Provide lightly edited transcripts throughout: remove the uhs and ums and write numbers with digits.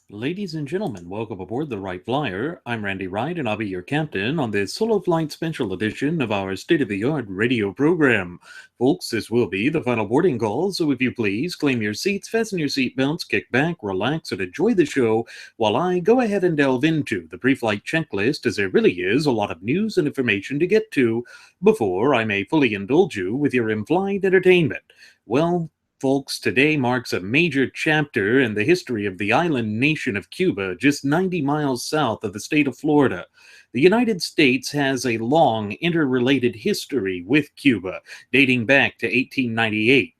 Ladies and gentlemen, welcome aboard the Wright Flyer. I'm Randy Wright, and I'll be your captain on this solo flight special edition of our state-of-the-art radio program. Folks, this will be the final boarding call, so if you please, claim your seats, fasten your seatbelts, kick back, relax, and enjoy the show while I go ahead and delve into the pre-flight checklist, as there really is a lot of news and information to get to before I may fully indulge you with your in-flight entertainment. Well, folks, today marks a major chapter in the history of the island nation of Cuba, just 90 miles south of the state of Florida. The United States has a long interrelated history with Cuba, dating back to 1898,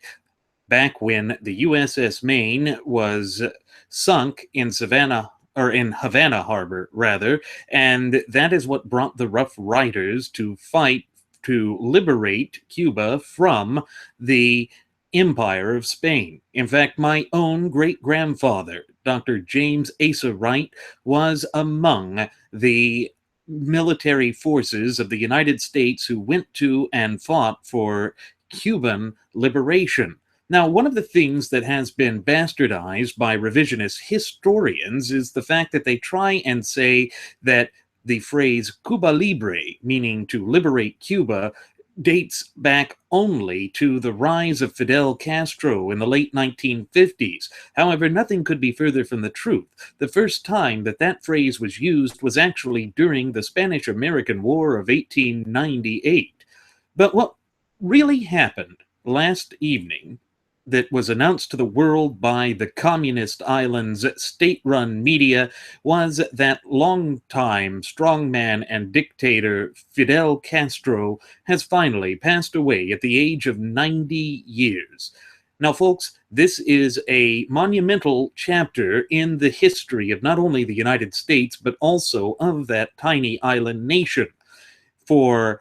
back when the USS Maine was sunk in Havana Harbor, rather, and that is what brought the Rough Riders to fight to liberate Cuba from the Empire of Spain. In fact, my own great-grandfather, Dr. James Asa Wright, was among the military forces of the United States who went to and fought for Cuban liberation. Now, one of the things that has been bastardized by revisionist historians is the fact that they try and say that the phrase Cuba Libre, meaning to liberate Cuba, dates back only to the rise of Fidel Castro in the late 1950s. However, nothing could be further from the truth. The first time that that phrase was used was actually during the Spanish-American War of 1898. But what really happened last evening that was announced to the world by the communist island's state-run media was that longtime strongman and dictator Fidel Castro has finally passed away at the age of 90 years. Now, folks, this is a monumental chapter in the history of not only the United States, but also of that tiny island nation. For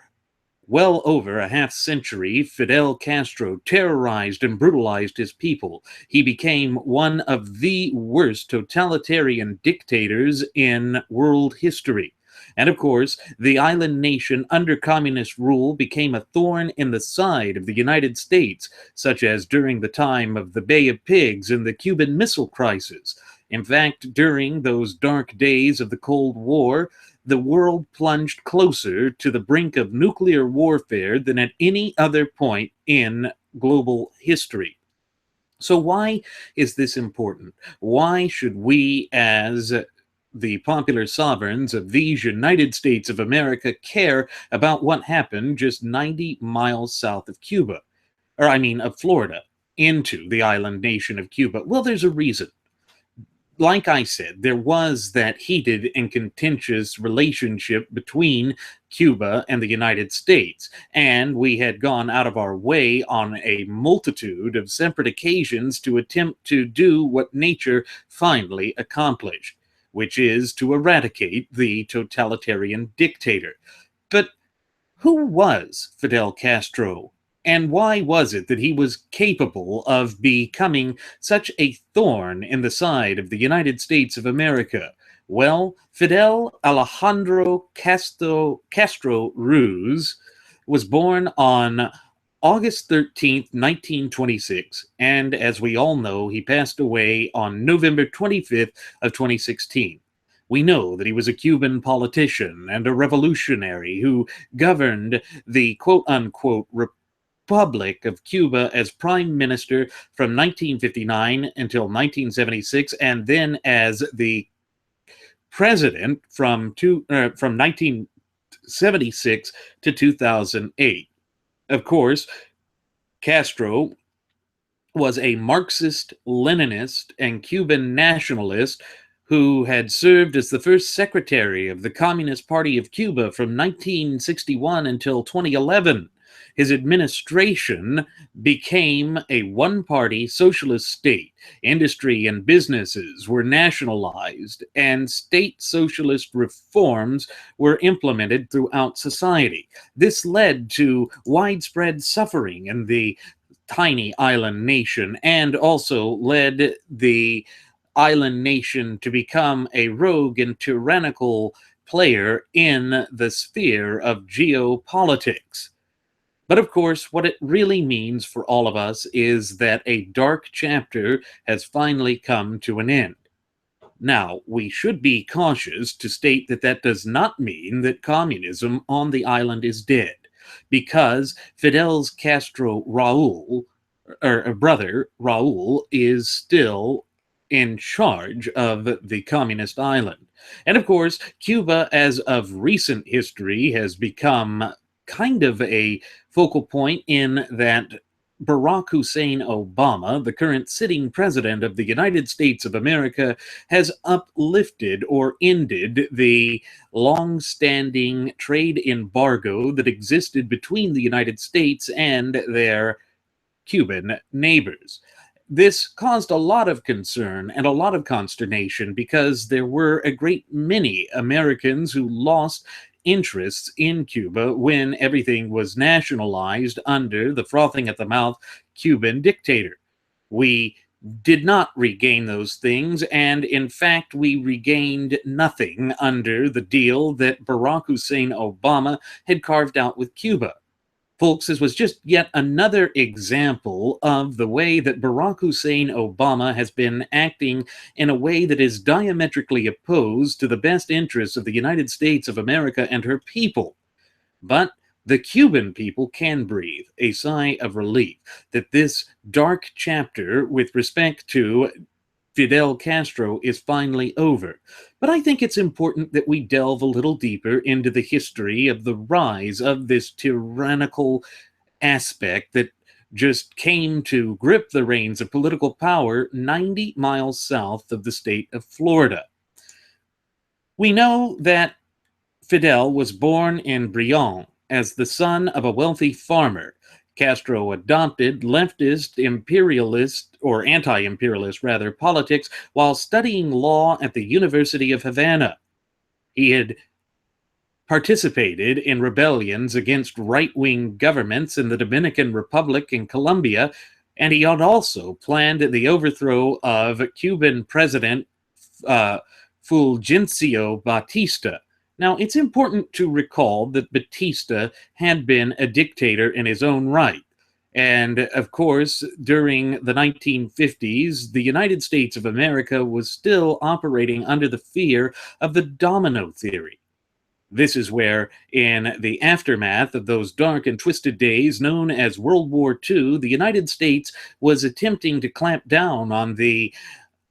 well over a half-century, Fidel Castro terrorized and brutalized his people. He became one of the worst totalitarian dictators in world history. And of course, the island nation under communist rule became a thorn in the side of the United States, such as during the time of the Bay of Pigs and the Cuban Missile Crisis. In fact, during those dark days of the Cold War, the world plunged closer to the brink of nuclear warfare than at any other point in global history. So why is this important? Why should we, as the popular sovereigns of these United States of America, care about what happened just 90 miles south of Cuba? Of Florida, into the island nation of Cuba? Well, there's a reason. Like I said, there was that heated and contentious relationship between Cuba and the United States, and we had gone out of our way on a multitude of separate occasions to attempt to do what nature finally accomplished, which is to eradicate the totalitarian dictator. But who was Fidel Castro? And why was it that he was capable of becoming such a thorn in the side of the United States of America? Well, Fidel Alejandro Castro Ruz was born on August 13th, 1926, and as we all know, he passed away on November 25th of 2016. We know that he was a Cuban politician and a revolutionary who governed the quote-unquote Republic of Cuba as prime minister from 1959 until 1976, and then as the president from 1976 to 2008. Of course, Castro was a Marxist-Leninist and Cuban nationalist who had served as the first secretary of the Communist Party of Cuba from 1961 until 2011. His administration became a one-party socialist state. Industry and businesses were nationalized, and state socialist reforms were implemented throughout society. This led to widespread suffering in the tiny island nation, and also led the island nation to become a rogue and tyrannical player in the sphere of geopolitics. But of course, what it really means for all of us is that a dark chapter has finally come to an end. Now, we should be cautious to state that that does not mean that communism on the island is dead, because Fidel's Castro Raul, or brother Raul, is still in charge of the communist island. And of course, Cuba, as of recent history, has become kind of a focal point in that Barack Hussein Obama, the current sitting president of the United States of America, has uplifted or ended the long-standing trade embargo that existed between the United States and their Cuban neighbors. This caused a lot of concern and a lot of consternation because there were a great many Americans who lost interests in Cuba when everything was nationalized under the frothing at the mouth Cuban dictator. We did not regain those things, and in fact, we regained nothing under the deal that Barack Hussein Obama had carved out with Cuba. Folks, this was just yet another example of the way that Barack Hussein Obama has been acting in a way that is diametrically opposed to the best interests of the United States of America and her people. But the Cuban people can breathe a sigh of relief that this dark chapter with respect to Fidel Castro is finally over. But I think it's important that we delve a little deeper into the history of the rise of this tyrannical aspect that just came to grip the reins of political power 90 miles south of the state of Florida. We know that Fidel was born in Brillon as the son of a wealthy farmer. Castro adopted leftist imperialist, or anti-imperialist rather, politics while studying law at the University of Havana. He had participated in rebellions against right-wing governments in the Dominican Republic and Colombia, and he had also planned the overthrow of Cuban President Fulgencio Batista. Now, it's important to recall that Batista had been a dictator in his own right. And, of course, during the 1950s, the United States of America was still operating under the fear of the domino theory. This is where, in the aftermath of those dark and twisted days known as World War II, the United States was attempting to clamp down on the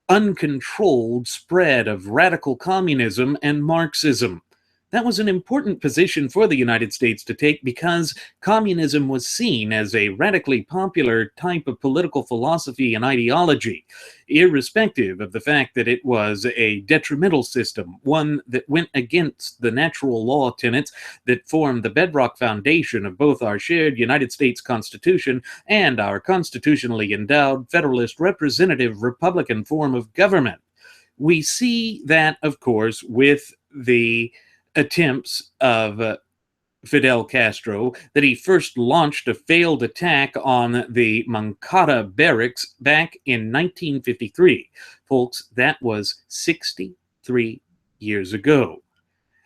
uncontrolled spread of radical communism and Marxism. That was an important position for the United States to take because communism was seen as a radically popular type of political philosophy and ideology, irrespective of the fact that it was a detrimental system, one that went against the natural law tenets that form the bedrock foundation of both our shared United States Constitution and our constitutionally endowed Federalist Representative Republican form of government. We see that, of course, with the attempts of Fidel Castro, that he first launched a failed attack on the Moncada barracks back in 1953. Folks, that was 63 years ago.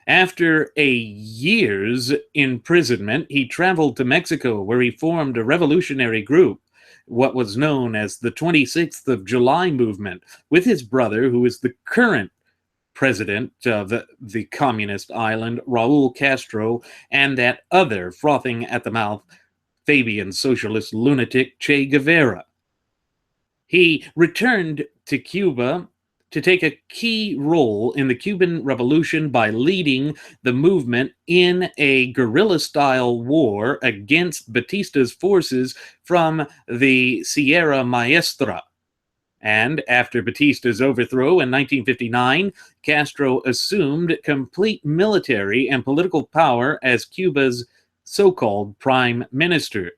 After a year's imprisonment, he traveled to Mexico, where he formed a revolutionary group, what was known as the 26th of July movement, with his brother, who is the current president of the communist island, Raul Castro, and that other frothing at the mouth Fabian socialist lunatic, Che Guevara. He returned to Cuba to take a key role in the Cuban Revolution by leading the movement in a guerrilla-style war against Batista's forces from the Sierra Maestra. And after Batista's overthrow in 1959, Castro assumed complete military and political power as Cuba's so-called prime minister.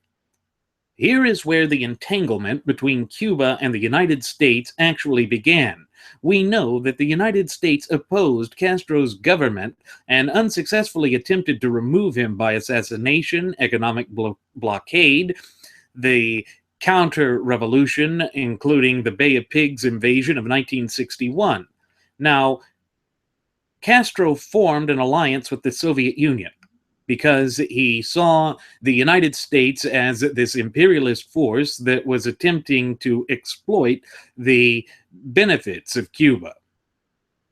Here is where the entanglement between Cuba and the United States actually began. We know that the United States opposed Castro's government and unsuccessfully attempted to remove him by assassination, economic blockade, the counter-revolution, including the Bay of Pigs invasion of 1961. Now, Castro formed an alliance with the Soviet Union because he saw the United States as this imperialist force that was attempting to exploit the benefits of Cuba.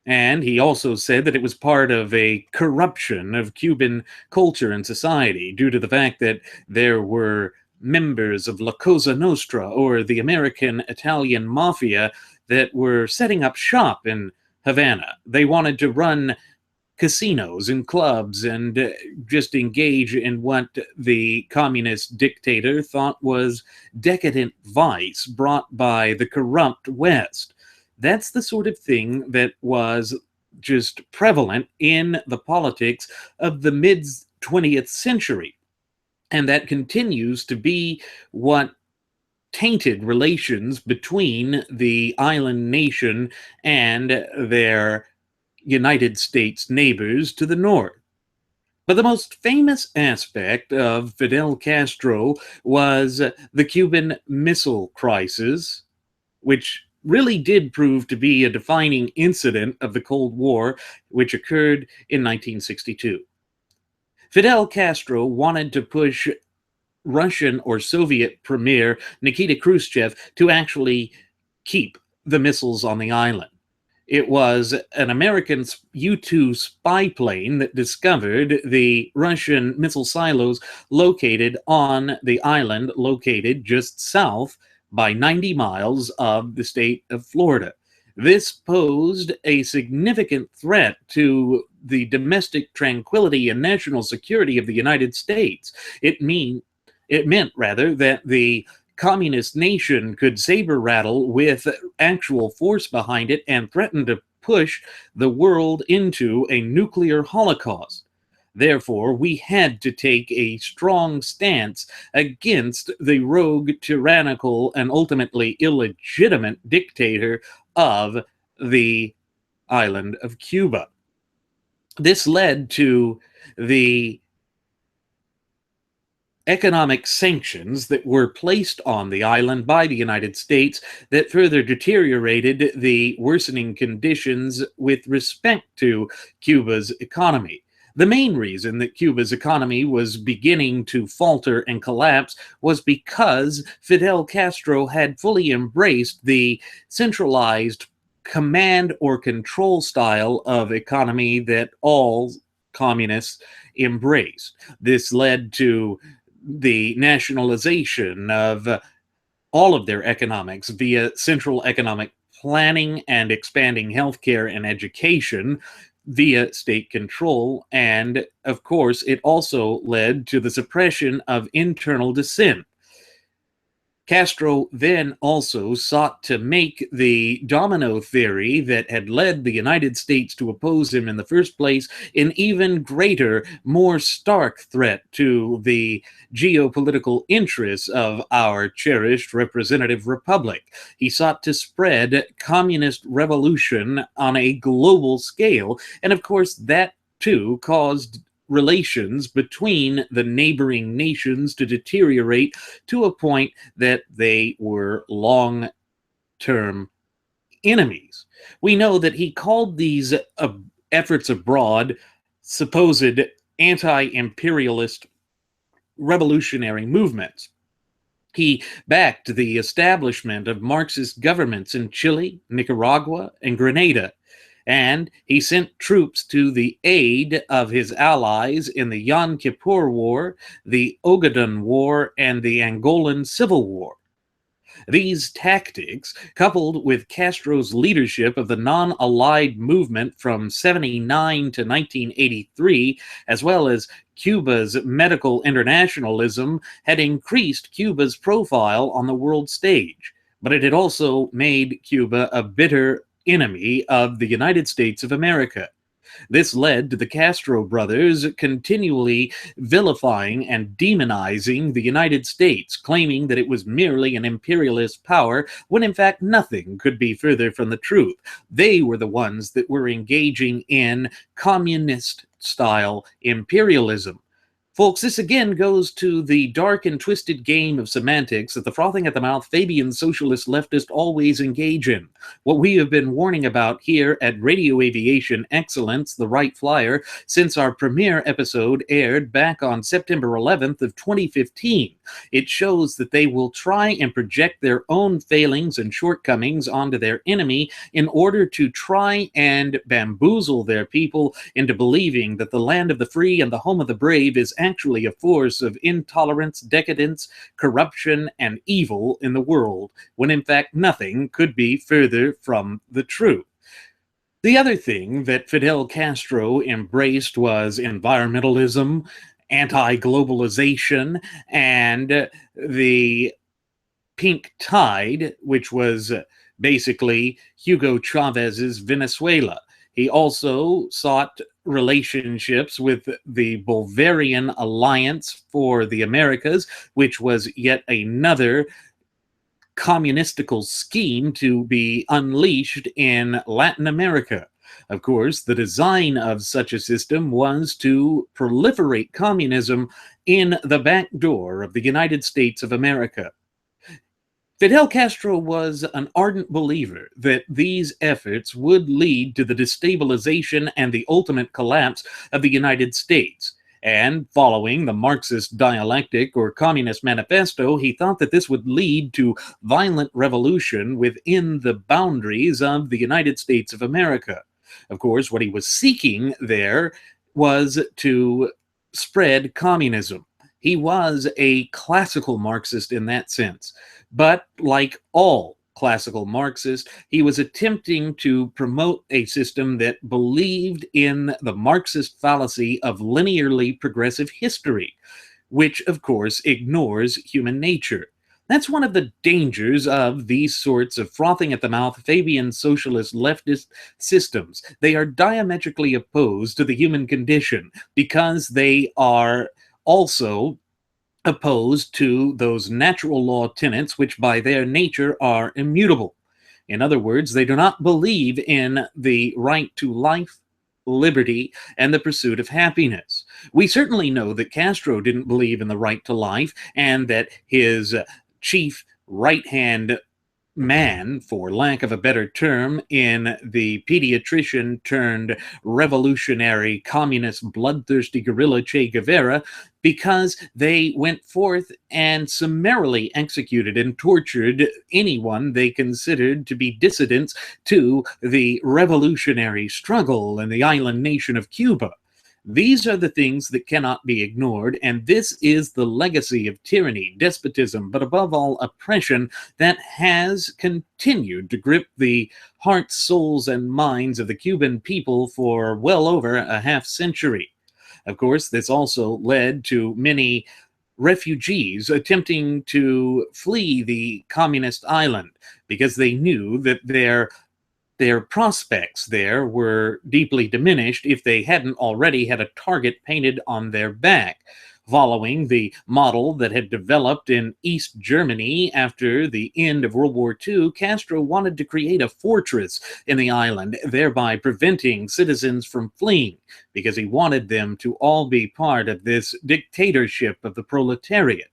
And he also said that it was part of a corruption of Cuban culture and society due to the fact that there were members of La Cosa Nostra, or the American-Italian mafia, that were setting up shop in Havana. They wanted to run casinos and clubs and just engage in what the communist dictator thought was decadent vice brought by the corrupt West. That's the sort of thing that was just prevalent in the politics of the mid-20th century. And that continues to be what tainted relations between the island nation and their United States neighbors to the north. But the most famous aspect of Fidel Castro was the Cuban Missile Crisis, which really did prove to be a defining incident of the Cold War, which occurred in 1962. Fidel Castro wanted to push Russian or Soviet Premier Nikita Khrushchev to actually keep the missiles on the island. It was an American U-2 spy plane that discovered the Russian missile silos located on the island, located just south by 90 miles of the state of Florida. This posed a significant threat to the domestic tranquility and national security of the United States. It meant that the communist nation could saber rattle with actual force behind it and threaten to push the world into a nuclear holocaust. Therefore, we had to take a strong stance against the rogue, tyrannical, and ultimately illegitimate dictator of the island of Cuba. This led to the economic sanctions that were placed on the island by the United States that further deteriorated the worsening conditions with respect to Cuba's economy. The main reason that Cuba's economy was beginning to falter and collapse was because Fidel Castro had fully embraced the centralized command or control style of economy that all communists embraced. This led to the nationalization of all of their economics via central economic planning and expanding healthcare and education via state control. And of course, it also led to the suppression of internal dissent. Castro then also sought to make the domino theory that had led the United States to oppose him in the first place an even greater, more stark threat to the geopolitical interests of our cherished representative republic. He sought to spread communist revolution on a global scale, and of course that too caused relations between the neighboring nations to deteriorate to a point that they were long-term enemies. We know that he called these efforts abroad supposed anti-imperialist revolutionary movements. He backed the establishment of Marxist governments in Chile, Nicaragua, and Grenada, and he sent troops to the aid of his allies in the Yom Kippur War, the Ogaden War, and the Angolan Civil War. These tactics, coupled with Castro's leadership of the non-allied movement from 79 to 1983, as well as Cuba's medical internationalism, had increased Cuba's profile on the world stage. but it had also made Cuba a bitter enemy of the United States of America. This led to the Castro brothers continually vilifying and demonizing the United States, claiming that it was merely an imperialist power, when in fact nothing could be further from the truth. They were the ones that were engaging in communist style imperialism. Folks, this again goes to the dark and twisted game of semantics that the frothing at the mouth Fabian socialist leftists always engage in. What we have been warning about here at Radio Aviation Excellence, the Wright Flyer, since our premiere episode aired back on September 11th of 2015. It shows that they will try and project their own failings and shortcomings onto their enemy in order to try and bamboozle their people into believing that the land of the free and the home of the brave is actually a force of intolerance, decadence, corruption, and evil in the world, when in fact nothing could be further from the truth. The other thing that Fidel Castro embraced was environmentalism, anti-globalization, and the pink tide, which was basically Hugo Chavez's Venezuela. He also sought relationships with the Bolivarian Alliance for the Americas, which was yet another communistical scheme to be unleashed in Latin America. Of course, the design of such a system was to proliferate communism in the back door of the United States of America. Fidel Castro was an ardent believer that these efforts would lead to the destabilization and the ultimate collapse of the United States. And following the Marxist dialectic or Communist Manifesto, he thought that this would lead to violent revolution within the boundaries of the United States of America. Of course, what he was seeking there was to spread communism. He was a classical Marxist in that sense. But like all classical Marxists, he was attempting to promote a system that believed in the Marxist fallacy of linearly progressive history, which of course ignores human nature. That's one of the dangers of these sorts of frothing at the mouth Fabian socialist leftist systems. They are diametrically opposed to the human condition because they are also opposed to those natural law tenets which by their nature are immutable. In other words, they do not believe in the right to life, liberty, and the pursuit of happiness. We certainly know that Castro didn't believe in the right to life, and that his chief right-hand man, for lack of a better term, in the pediatrician turned revolutionary communist bloodthirsty guerrilla Che Guevara, because they went forth and summarily executed and tortured anyone they considered to be dissidents to the revolutionary struggle in the island nation of Cuba. These are the things that cannot be ignored, and this is the legacy of tyranny, despotism, but above all, oppression that has continued to grip the hearts, souls, and minds of the Cuban people for well over a half century. Of course, this also led to many refugees attempting to flee the communist island because they knew that their prospects there were deeply diminished if they hadn't already had a target painted on their back. Following the model that had developed in East Germany after the end of World War II, Castro wanted to create a fortress in the island, thereby preventing citizens from fleeing, because he wanted them to all be part of this dictatorship of the proletariat.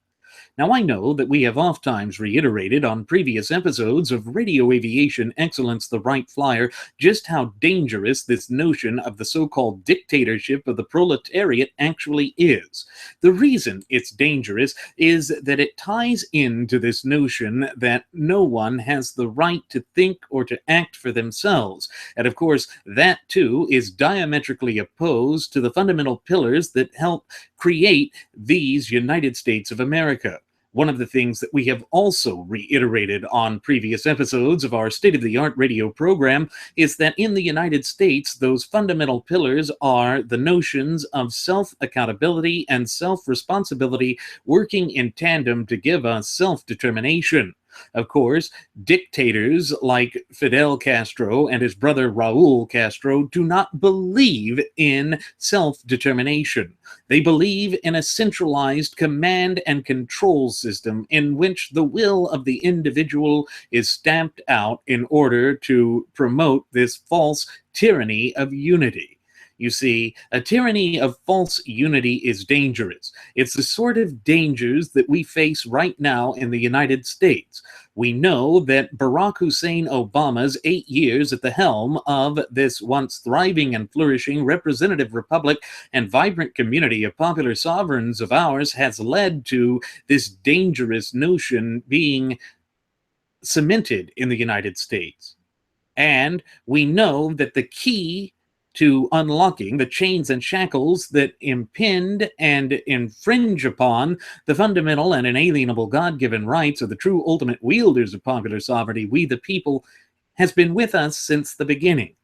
Now, I know that we have oft-times reiterated on previous episodes of Radio Aviation Excellence, the Wright Flyer, just how dangerous this notion of the so-called dictatorship of the proletariat actually is. The reason it's dangerous is that it ties into this notion that no one has the right to think or to act for themselves. And of course, that too is diametrically opposed to the fundamental pillars that help create these United States of America. One of the things that we have also reiterated on previous episodes of our state-of-the-art radio program is that in the United States, those fundamental pillars are the notions of self-accountability and self-responsibility working in tandem to give us self-determination. Of course, dictators like Fidel Castro and his brother Raul Castro do not believe in self-determination. They believe in a centralized command and control system in which the will of the individual is stamped out in order to promote this false tyranny of unity. You see, a tyranny of false unity is dangerous. It's the sort of dangers that we face right now in the United States. We know that Barack Hussein Obama's 8 years at the helm of this once thriving and flourishing representative republic and vibrant community of popular sovereigns of ours has led to this dangerous notion being cemented in the United States. And we know that the key to unlocking the chains and shackles that impede and infringe upon the fundamental and inalienable God-given rights of the true ultimate wielders of popular sovereignty, we the people, has been with us since the beginning.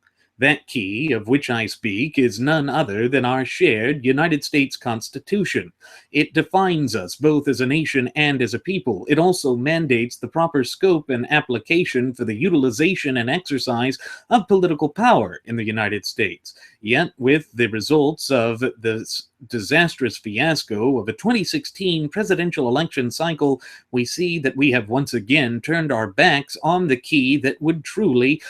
That key of which I speak is none other than our shared United States Constitution. It defines us both as a nation and as a people. It also mandates the proper scope and application for the utilization and exercise of political power in the United States. Yet, with the results of this disastrous fiasco of a 2016 presidential election cycle, we see that we have once again turned our backs on the key that would truly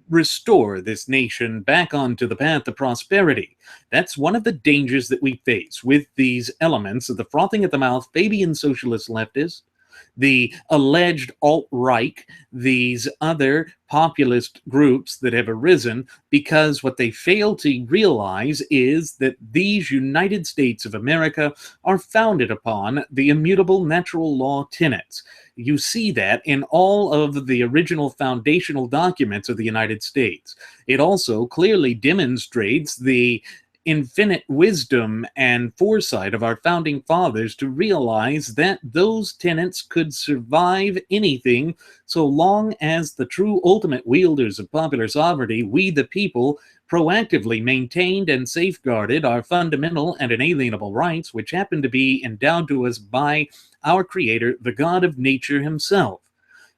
restore this nation back onto the path of prosperity. That's one of the dangers that we face with these elements of the frothing at the mouth Fabian socialist leftists, the alleged alt-right, these other populist groups that have arisen, because what they fail to realize is that these United States of America are founded upon the immutable natural law tenets. You see that in all of the original foundational documents of the United States. It also clearly demonstrates the infinite wisdom and foresight of our founding fathers to realize that those tenets could survive anything so long as the true ultimate wielders of popular sovereignty, we the people, proactively maintained and safeguarded our fundamental and inalienable rights, which happen to be endowed to us by our Creator, the God of nature himself.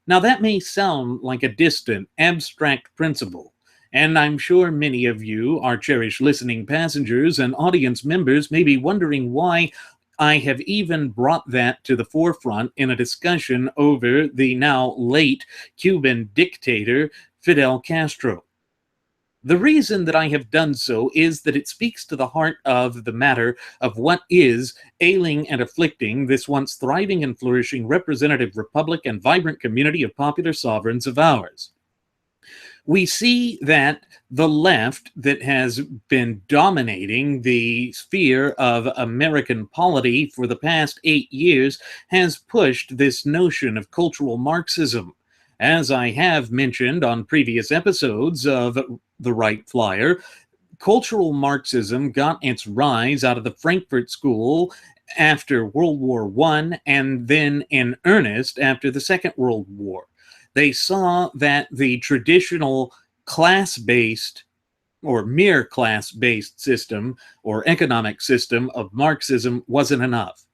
Now that may sound like a distant, abstract principle, and I'm sure many of you, our cherished listening passengers and audience members, may be wondering why I have even brought that to the forefront in a discussion over the now late Cuban dictator, Fidel Castro. The reason that I have done so is that it speaks to the heart of the matter of what is ailing and afflicting this once thriving and flourishing representative republic and vibrant community of popular sovereigns of ours. We see that the left that has been dominating the sphere of American polity for the past 8 years has pushed this notion of cultural Marxism. As I have mentioned on previous episodes of the Wright Flyer, cultural Marxism got its rise out of the Frankfurt School after World War I and then in earnest after the Second World War. They saw that the traditional class-based or mere class-based system or economic system of Marxism wasn't enough,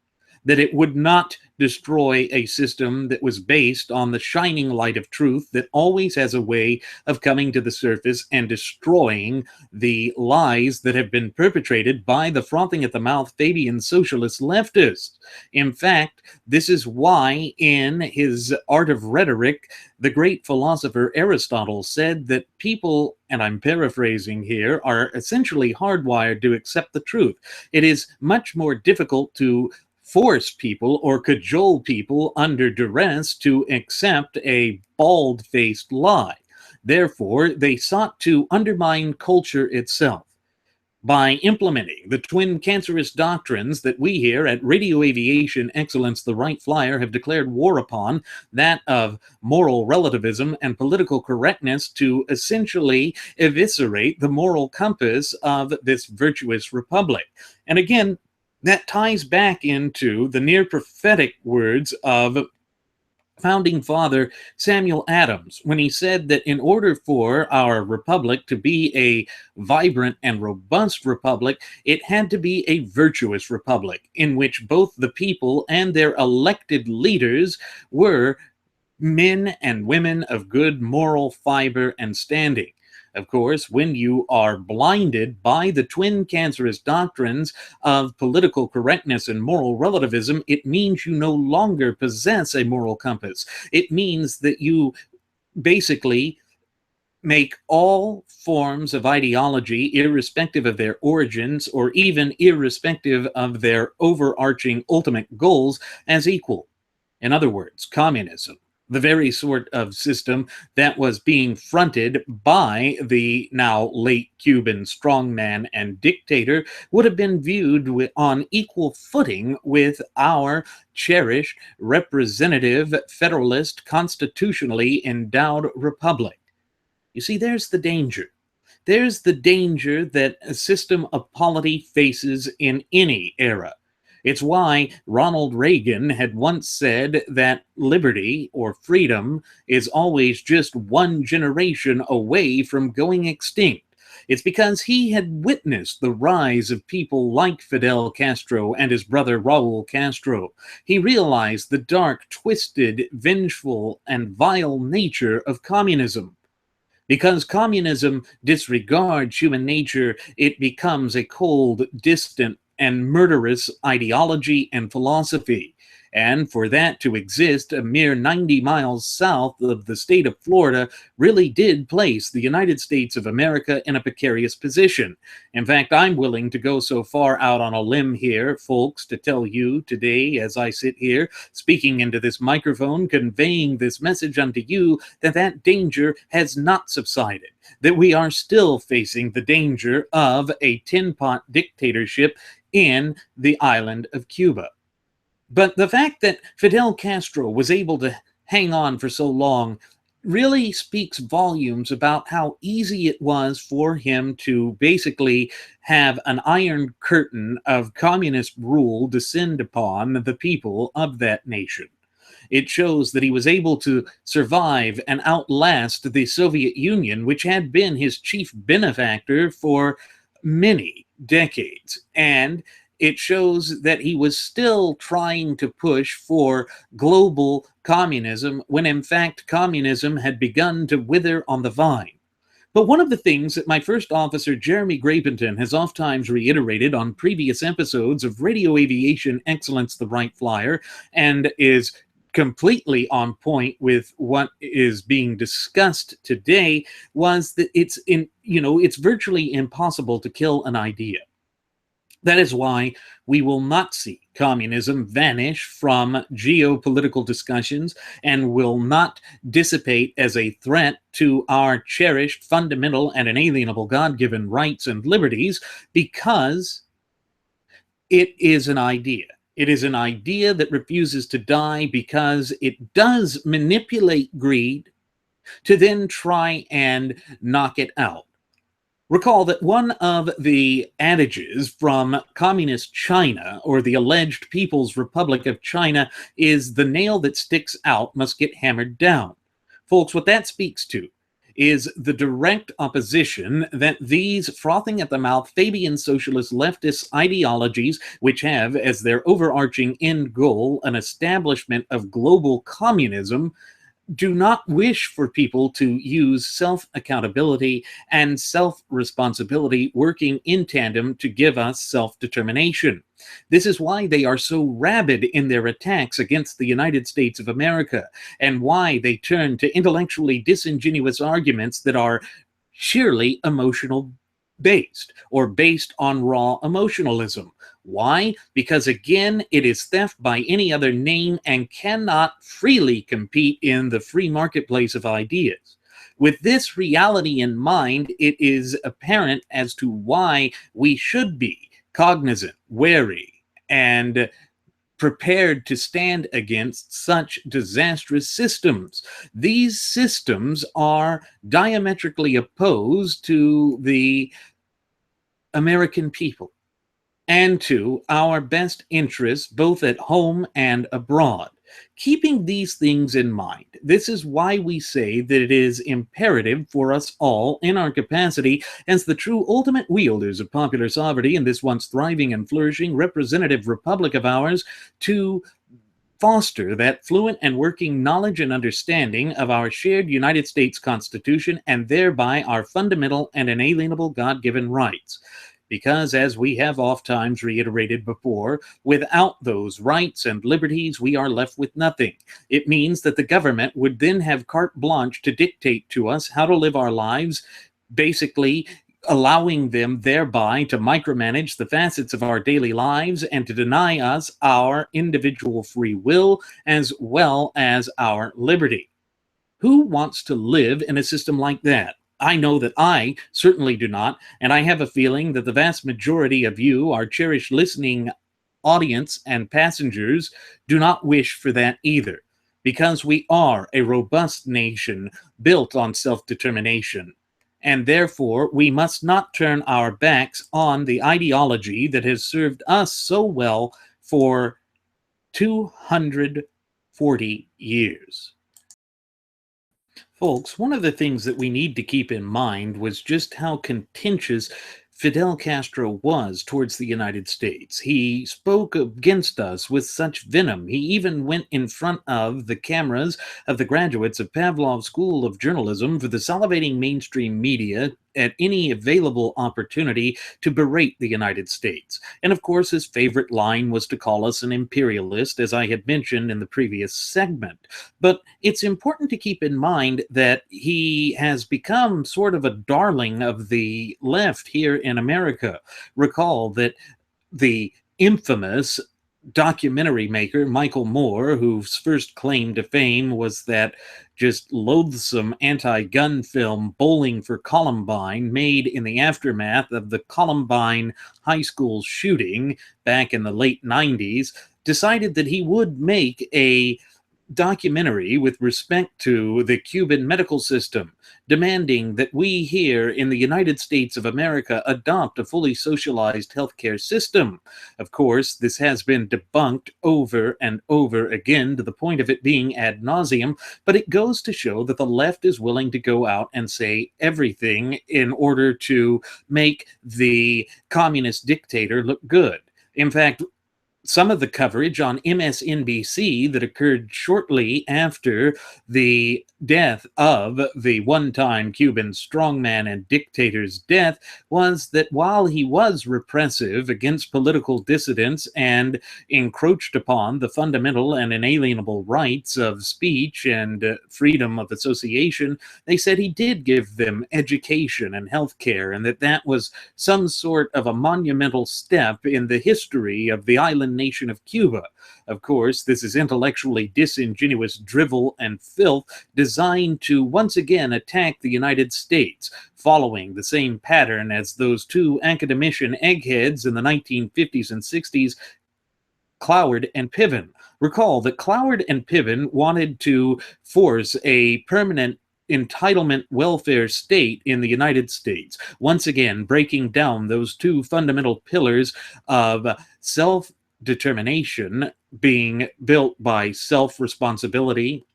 that it would not destroy a system that was based on the shining light of truth that always has a way of coming to the surface and destroying the lies that have been perpetrated by the frothing at the mouth Fabian socialist leftists. In fact, this is why in his Art of Rhetoric, the great philosopher Aristotle said that people, and I'm paraphrasing here, are essentially hardwired to accept the truth. It is much more difficult to force people or cajole people under duress to accept a bald-faced lie. Therefore, they sought to undermine culture itself by implementing the twin cancerous doctrines that we here at Radio Aviation Excellence, the Wright Flyer, have declared war upon, that of moral relativism and political correctness, to essentially eviscerate the moral compass of this virtuous republic. And again, that ties back into the near prophetic words of founding father Samuel Adams, when he said that in order for our republic to be a vibrant and robust republic, it had to be a virtuous republic in which both the people and their elected leaders were men and women of good moral fiber and standing. Of course, when you are blinded by the twin cancerous doctrines of political correctness and moral relativism, it means you no longer possess a moral compass. It means that you basically make all forms of ideology, irrespective of their origins or even irrespective of their overarching ultimate goals, as equal. In other words, communism, the very sort of system that was being fronted by the now late Cuban strongman and dictator, would have been viewed on equal footing with our cherished, representative, federalist, constitutionally endowed republic. You see, there's the danger. There's the danger that a system of polity faces in any era. It's why Ronald Reagan had once said that liberty or freedom is always just one generation away from going extinct. It's because he had witnessed the rise of people like Fidel Castro and his brother Raul Castro. He realized the dark, twisted, vengeful, and vile nature of communism. Because communism disregards human nature, it becomes a cold, distant, and murderous ideology and philosophy. And for that to exist a mere 90 miles south of the state of Florida really did place the United States of America in a precarious position. In fact, I'm willing to go so far out on a limb here, folks, to tell you today as I sit here, speaking into this microphone, conveying this message unto you, that that danger has not subsided, that we are still facing the danger of a tin-pot dictatorship in the island of Cuba. But the fact that Fidel Castro was able to hang on for so long really speaks volumes about how easy it was for him to basically have an iron curtain of communist rule descend upon the people of that nation. It shows that he was able to survive and outlast the Soviet Union, which had been his chief benefactor for many decades. And it shows that he was still trying to push for global communism when in fact communism had begun to wither on the vine. But one of the things that my first officer, Jeremy Grapenton, has oftentimes reiterated on previous episodes of Radio Aviation Excellence, the Wright Flyer, and is completely on point with what is being discussed today, was that it's virtually impossible to kill an idea. That is why we will not see communism vanish from geopolitical discussions and will not dissipate as a threat to our cherished, fundamental, and inalienable God-given rights and liberties, because it is an idea. It is an idea that refuses to die because it does manipulate greed to then try and knock it out. Recall that one of the adages from communist China, or the alleged People's Republic of China, is the nail that sticks out must get hammered down. Folks, what that speaks to is the direct opposition that these frothing at the mouth Fabian socialist leftist ideologies, which have as their overarching end goal an establishment of global communism, do not wish for people to use self-accountability and self-responsibility working in tandem to give us self-determination. This is why they are so rabid in their attacks against the United States of America, and why they turn to intellectually disingenuous arguments that are sheerly emotional based, or based on raw emotionalism. Why? Because again, it is theft by any other name and cannot freely compete in the free marketplace of ideas. With this reality in mind, it is apparent as to why we should be cognizant, wary, and prepared to stand against such disastrous systems. These systems are diametrically opposed to the American people and to our best interests, both at home and abroad. Keeping these things in mind, this is why we say that it is imperative for us all, in our capacity as the true ultimate wielders of popular sovereignty in this once thriving and flourishing representative republic of ours, to foster that fluent and working knowledge and understanding of our shared United States Constitution and thereby our fundamental and inalienable God-given rights. Because, as we have oftentimes reiterated before, without those rights and liberties, we are left with nothing. It means that the government would then have carte blanche to dictate to us how to live our lives, basically allowing them thereby to micromanage the facets of our daily lives and to deny us our individual free will as well as our liberty. Who wants to live in a system like that? I know that I certainly do not, and I have a feeling that the vast majority of you, our cherished listening audience and passengers, do not wish for that either, because we are a robust nation built on self-determination. And therefore, we must not turn our backs on the ideology that has served us so well for 240 years. Folks, one of the things that we need to keep in mind was just how contentious Fidel Castro was towards the United States. He spoke against us with such venom. He even went in front of the cameras of the graduates of Pavlov's School of Journalism for the salivating mainstream media at any available opportunity to berate the United States. And of course, his favorite line was to call us an imperialist, as I had mentioned in the previous segment. But it's important to keep in mind that he has become sort of a darling of the left here in America. Recall that the infamous documentary maker Michael Moore, whose first claim to fame was that just loathsome anti-gun film Bowling for Columbine, made in the aftermath of the Columbine high school shooting back in the late 90s, decided that he would make a documentary with respect to the Cuban medical system, demanding that we here in the United States of America adopt a fully socialized healthcare system. Of course, this has been debunked over and over again to the point of it being ad nauseum, but it goes to show that the left is willing to go out and say everything in order to make the communist dictator look good. In fact, some of the coverage on MSNBC that occurred shortly after the death of the one-time Cuban strongman and dictator's death was that while he was repressive against political dissidents and encroached upon the fundamental and inalienable rights of speech and freedom of association, they said he did give them education and health care, and that was some sort of a monumental step in the history of the island nation of Cuba. Of course, this is intellectually disingenuous drivel and filth designed to once again attack the United States, following the same pattern as those two academician eggheads in the 1950s and 60s, Cloward and Piven. Recall that Cloward and Piven wanted to force a permanent entitlement welfare state in the United States, once again breaking down those two fundamental pillars of self-determination being built by self-responsibility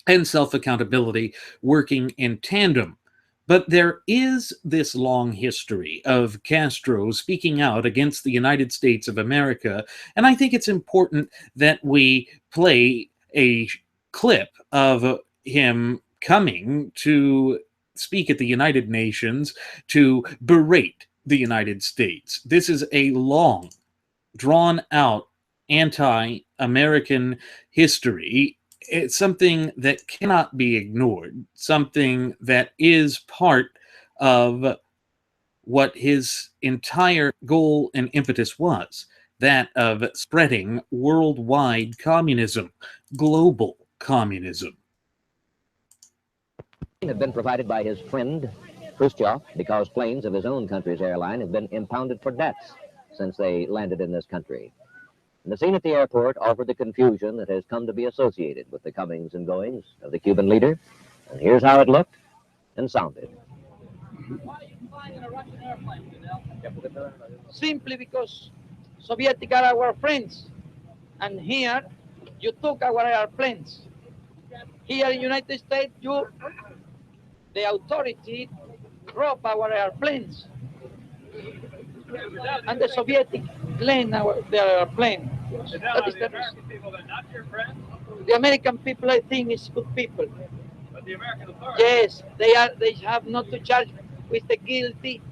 and self-accountability working in tandem. But there is this long history of Castro speaking out against the United States of America, and I think it's important that we play a clip of him coming to speak at the United Nations to berate the United States. This is a long, drawn-out anti-American history. It's something that cannot be ignored, something that is part of what his entire goal and impetus was, that of spreading worldwide communism, global communism. Have been provided by his friend Khrushchev because planes of his own country's airline have been impounded for debts since they landed in this country. And the scene at the airport offered the confusion that has come to be associated with the comings and goings of the Cuban leader. And here's how it looked and sounded. Why are you flying in a Russian airplane, Fidel? Simply because Soviets are our friends. And here, you took our airplanes. Here in the United States, the authority, drop our airplanes. And the Soviet claim their airplane. That is the reason. The American people, I think, is good people. But the American authorities. Yes, they are. They have not to charge with the guilty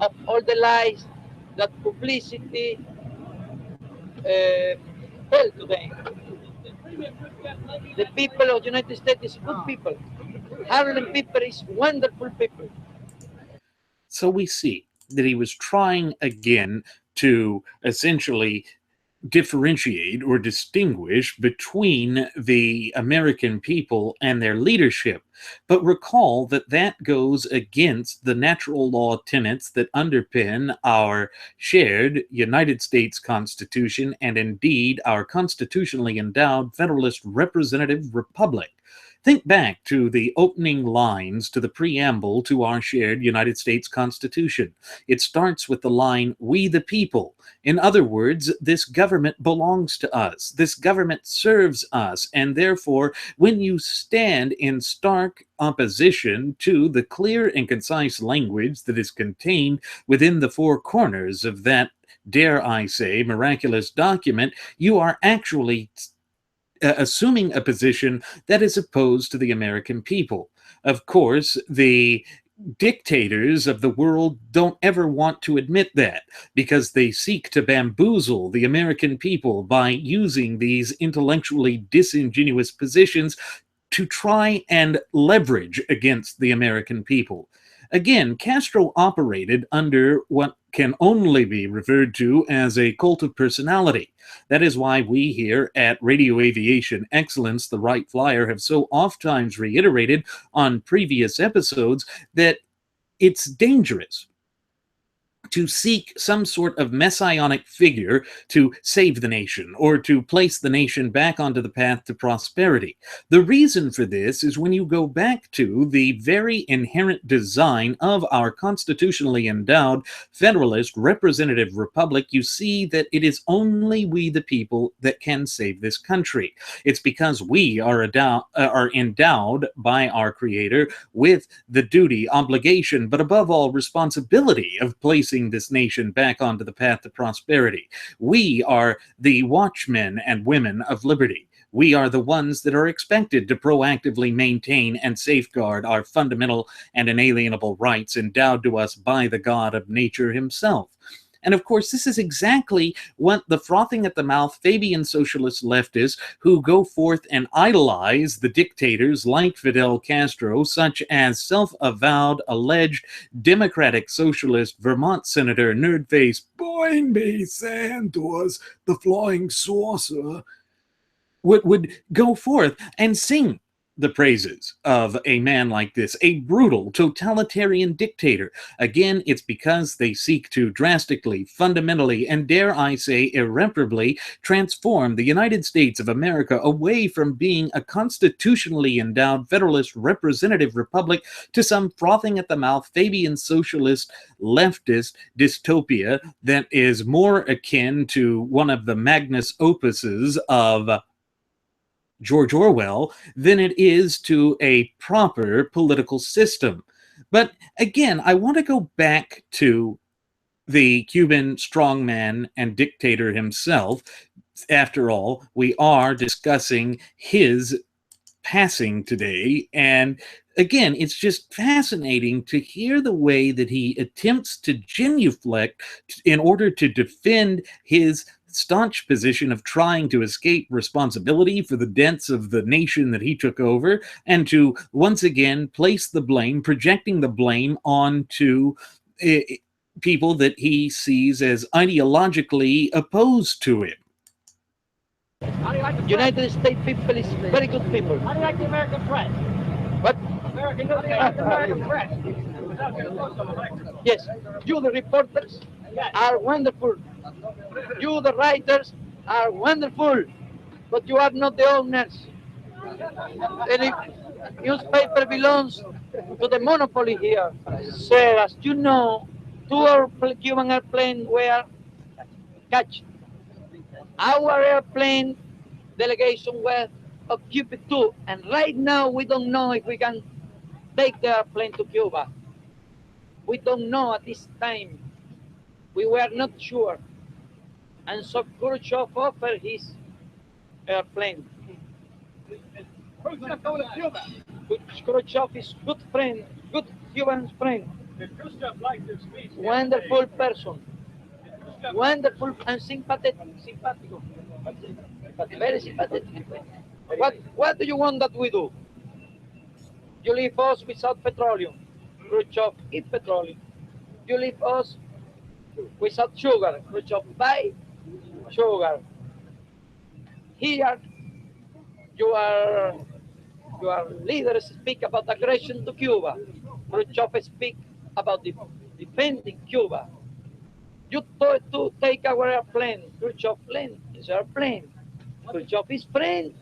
of all the lies that publicity tell to them. The people of the United States is good people. Harlem people is wonderful people. So we see that he was trying again to essentially differentiate or distinguish between the American people and their leadership. But recall that that goes against the natural law tenets that underpin our shared United States Constitution and indeed our constitutionally endowed Federalist Representative Republic. Think back to the opening lines to the preamble to our shared United States Constitution. It starts with the line, "We the people." In other words, this government belongs to us. This government serves us. And therefore, when you stand in stark opposition to the clear and concise language that is contained within the four corners of that, dare I say, miraculous document, you are actually assuming a position that is opposed to the American people. Of course, the dictators of the world don't ever want to admit that because they seek to bamboozle the American people by using these intellectually disingenuous positions to try and leverage against the American people. Again, Castro operated under what can only be referred to as a cult of personality. That is why we here at Radio Aviation Excellence, the Wright Flyer, have so oftentimes reiterated on previous episodes that it's dangerous to seek some sort of messianic figure to save the nation or to place the nation back onto the path to prosperity. The reason for this is when you go back to the very inherent design of our constitutionally endowed Federalist Representative Republic, you see that it is only we the people that can save this country. It's because we are endowed by our Creator with the duty, obligation, but above all, responsibility of placing this nation back onto the path to prosperity. We are the watchmen and women of liberty. We are the ones that are expected to proactively maintain and safeguard our fundamental and inalienable rights endowed to us by the God of nature himself. And of course, this is exactly what the frothing at the mouth Fabian socialist leftists who go forth and idolize the dictators like Fidel Castro, such as self-avowed, alleged Democratic Socialist Vermont Senator Nerdface Boing Santos, the flying saucer, would go forth and sing the praises of a man like this, a brutal, totalitarian dictator. Again, it's because they seek to drastically, fundamentally, and dare I say irreparably transform the United States of America away from being a constitutionally endowed Federalist Representative Republic to some frothing at the mouth Fabian socialist leftist dystopia that is more akin to one of the magnus opuses of George Orwell than it is to a proper political system. But again, I want to go back to the Cuban strongman and dictator himself. After all, we are discussing his passing today, and again, it's just fascinating to hear the way that he attempts to genuflect in order to defend his staunch position of trying to escape responsibility for the debts of the nation that he took over, and to once again place the blame, projecting the blame onto people that he sees as ideologically opposed to him. United States people is very good people. How do you like the American press? But American press. yes, you the reporters are wonderful. You the writers are wonderful, but you are not the owners. The newspaper belongs to the monopoly here. Sir, as you know, two Cuban airplanes were catch. Our airplane delegation were occupied too, and right now we don't know if we can take the airplane to Cuba. We don't know at this time. We were not sure. And so Khrushchev offered his airplane. Khrushchev going to Cuba. Khrushchev is good friend, good Cuban friend, Did Khrushchev like this speech? wonderful person, wonderful and sympathetic, simpático, very sympathetic. What do you want that we do? You leave us without petroleum. Khrushchev eat petroleum. You leave us without sugar. Khrushchev buy sugar. Here, your leaders speak about aggression to Cuba. Khrushchev speak about defending Cuba. You to take our airplane. Khrushchev plane is airplane. Khrushchev is friend.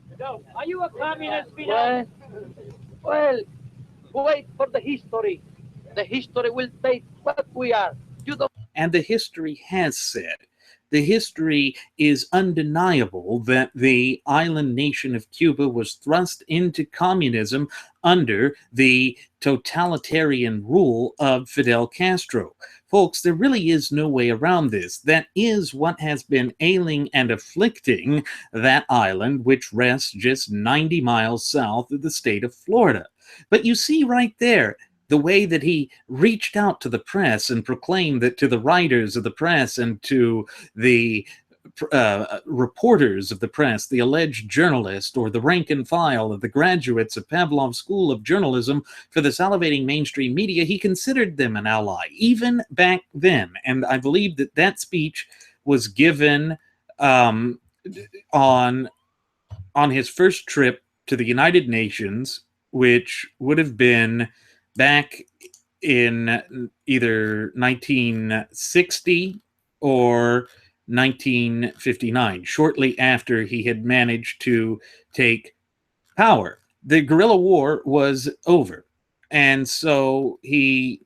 Fidel, are you a communist, Fidel? Well, wait for the history. The history will take what we are. You don't. And the history has said, the history is undeniable that the island nation of Cuba was thrust into communism under the totalitarian rule of Fidel Castro. Folks, there really is no way around this. That is what has been ailing and afflicting that island, which rests just 90 miles south of the state of Florida. But you see right there, the way that he reached out to the press and proclaimed that to the writers of the press and to the reporters of the press, the alleged journalist or the rank and file of the graduates of Pavlov's School of Journalism for the salivating mainstream media, he considered them an ally, even back then. And I believe that that speech was given on his first trip to the United Nations, which would have been back in either 1960 or 1959, shortly after he had managed to take power. The guerrilla war was over, and so he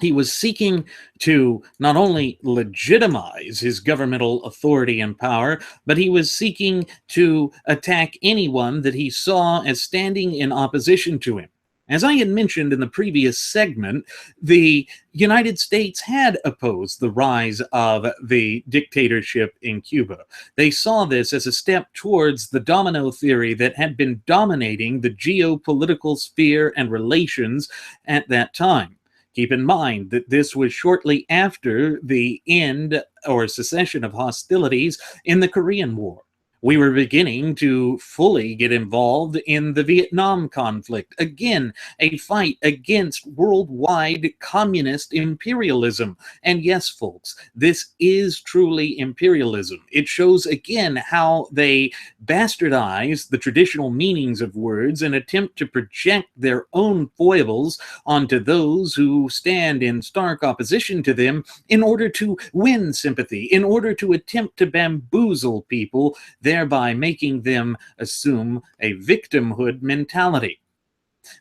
was seeking to not only legitimize his governmental authority and power, but he was seeking to attack anyone that he saw as standing in opposition to him. As I had mentioned in the previous segment, the United States had opposed the rise of the dictatorship in Cuba. They saw this as a step towards the domino theory that had been dominating the geopolitical sphere and relations at that time. Keep in mind that this was shortly after the end or cessation of hostilities in the Korean War. We were beginning to fully get involved in the Vietnam conflict. Again, a fight against worldwide communist imperialism. And yes, folks, this is truly imperialism. It shows again how they bastardize the traditional meanings of words and attempt to project their own foibles onto those who stand in stark opposition to them in order to win sympathy, in order to attempt to bamboozle people, thereby making them assume a victimhood mentality.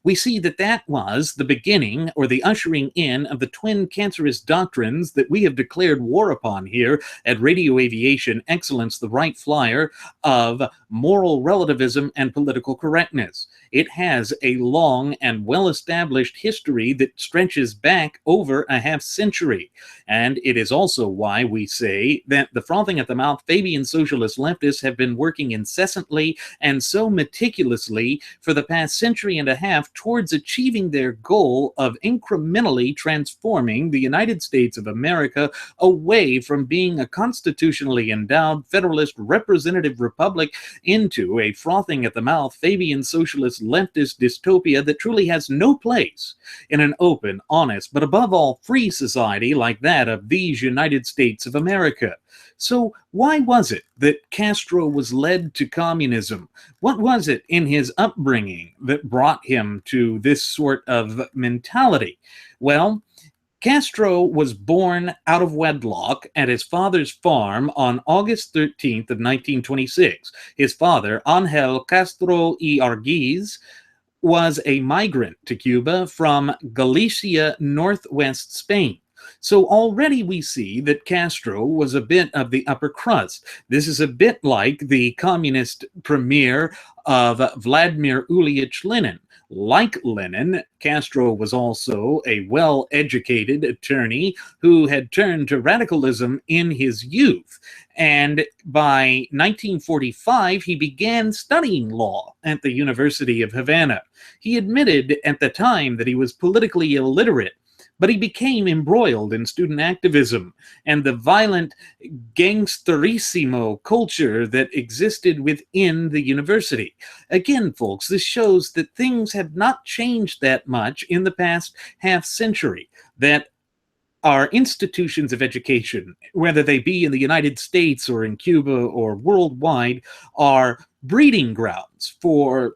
We see that that was the beginning or the ushering in of the twin cancerous doctrines that we have declared war upon here at Radio Aviation Excellence, the Wright Flyer, of moral relativism and political correctness. It has a long and well-established history that stretches back over a half-century. And it is also why we say that the frothing at the mouth Fabian socialist leftists have been working incessantly and so meticulously for the past century and a half towards achieving their goal of incrementally transforming the United States of America away from being a constitutionally endowed federalist representative republic into a frothing at the mouth Fabian socialist leftist dystopia that truly has no place in an open, honest, but above all free society like that of these United States of America. So why was it that Castro was led to communism? What was it in his upbringing that brought him to this sort of mentality? Well, Castro was born out of wedlock at his father's farm on August 13th of 1926. His father, Angel Castro y Arguiz, was a migrant to Cuba from Galicia, northwest Spain. So already we see that Castro was a bit of the upper crust. This is a bit like the communist premier of Vladimir Ilyich Lenin. Like Lenin, Castro was also a well-educated attorney who had turned to radicalism in his youth. And by 1945, he began studying law at the University of Havana. He admitted at the time that he was politically illiterate, but he became embroiled in student activism and the violent gangsterissimo culture that existed within the university. Again, folks, this shows that things have not changed that much in the past half century, that our institutions of education, whether they be in the United States or in Cuba or worldwide, are breeding grounds for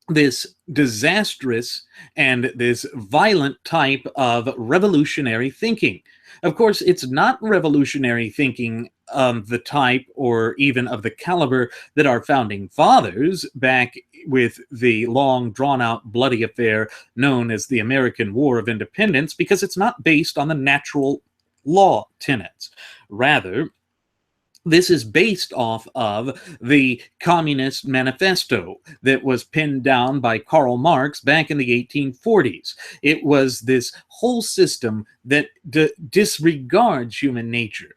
this disastrous and this violent type of revolutionary thinking. Of course, it's not revolutionary thinking of the type or even of the caliber that our founding fathers, back with the long drawn-out bloody affair known as the American War of Independence, because it's not based on the natural law tenets. Rather, this is based off of the Communist Manifesto that was pinned down by Karl Marx back in the 1840s. It was this whole system that disregards human nature,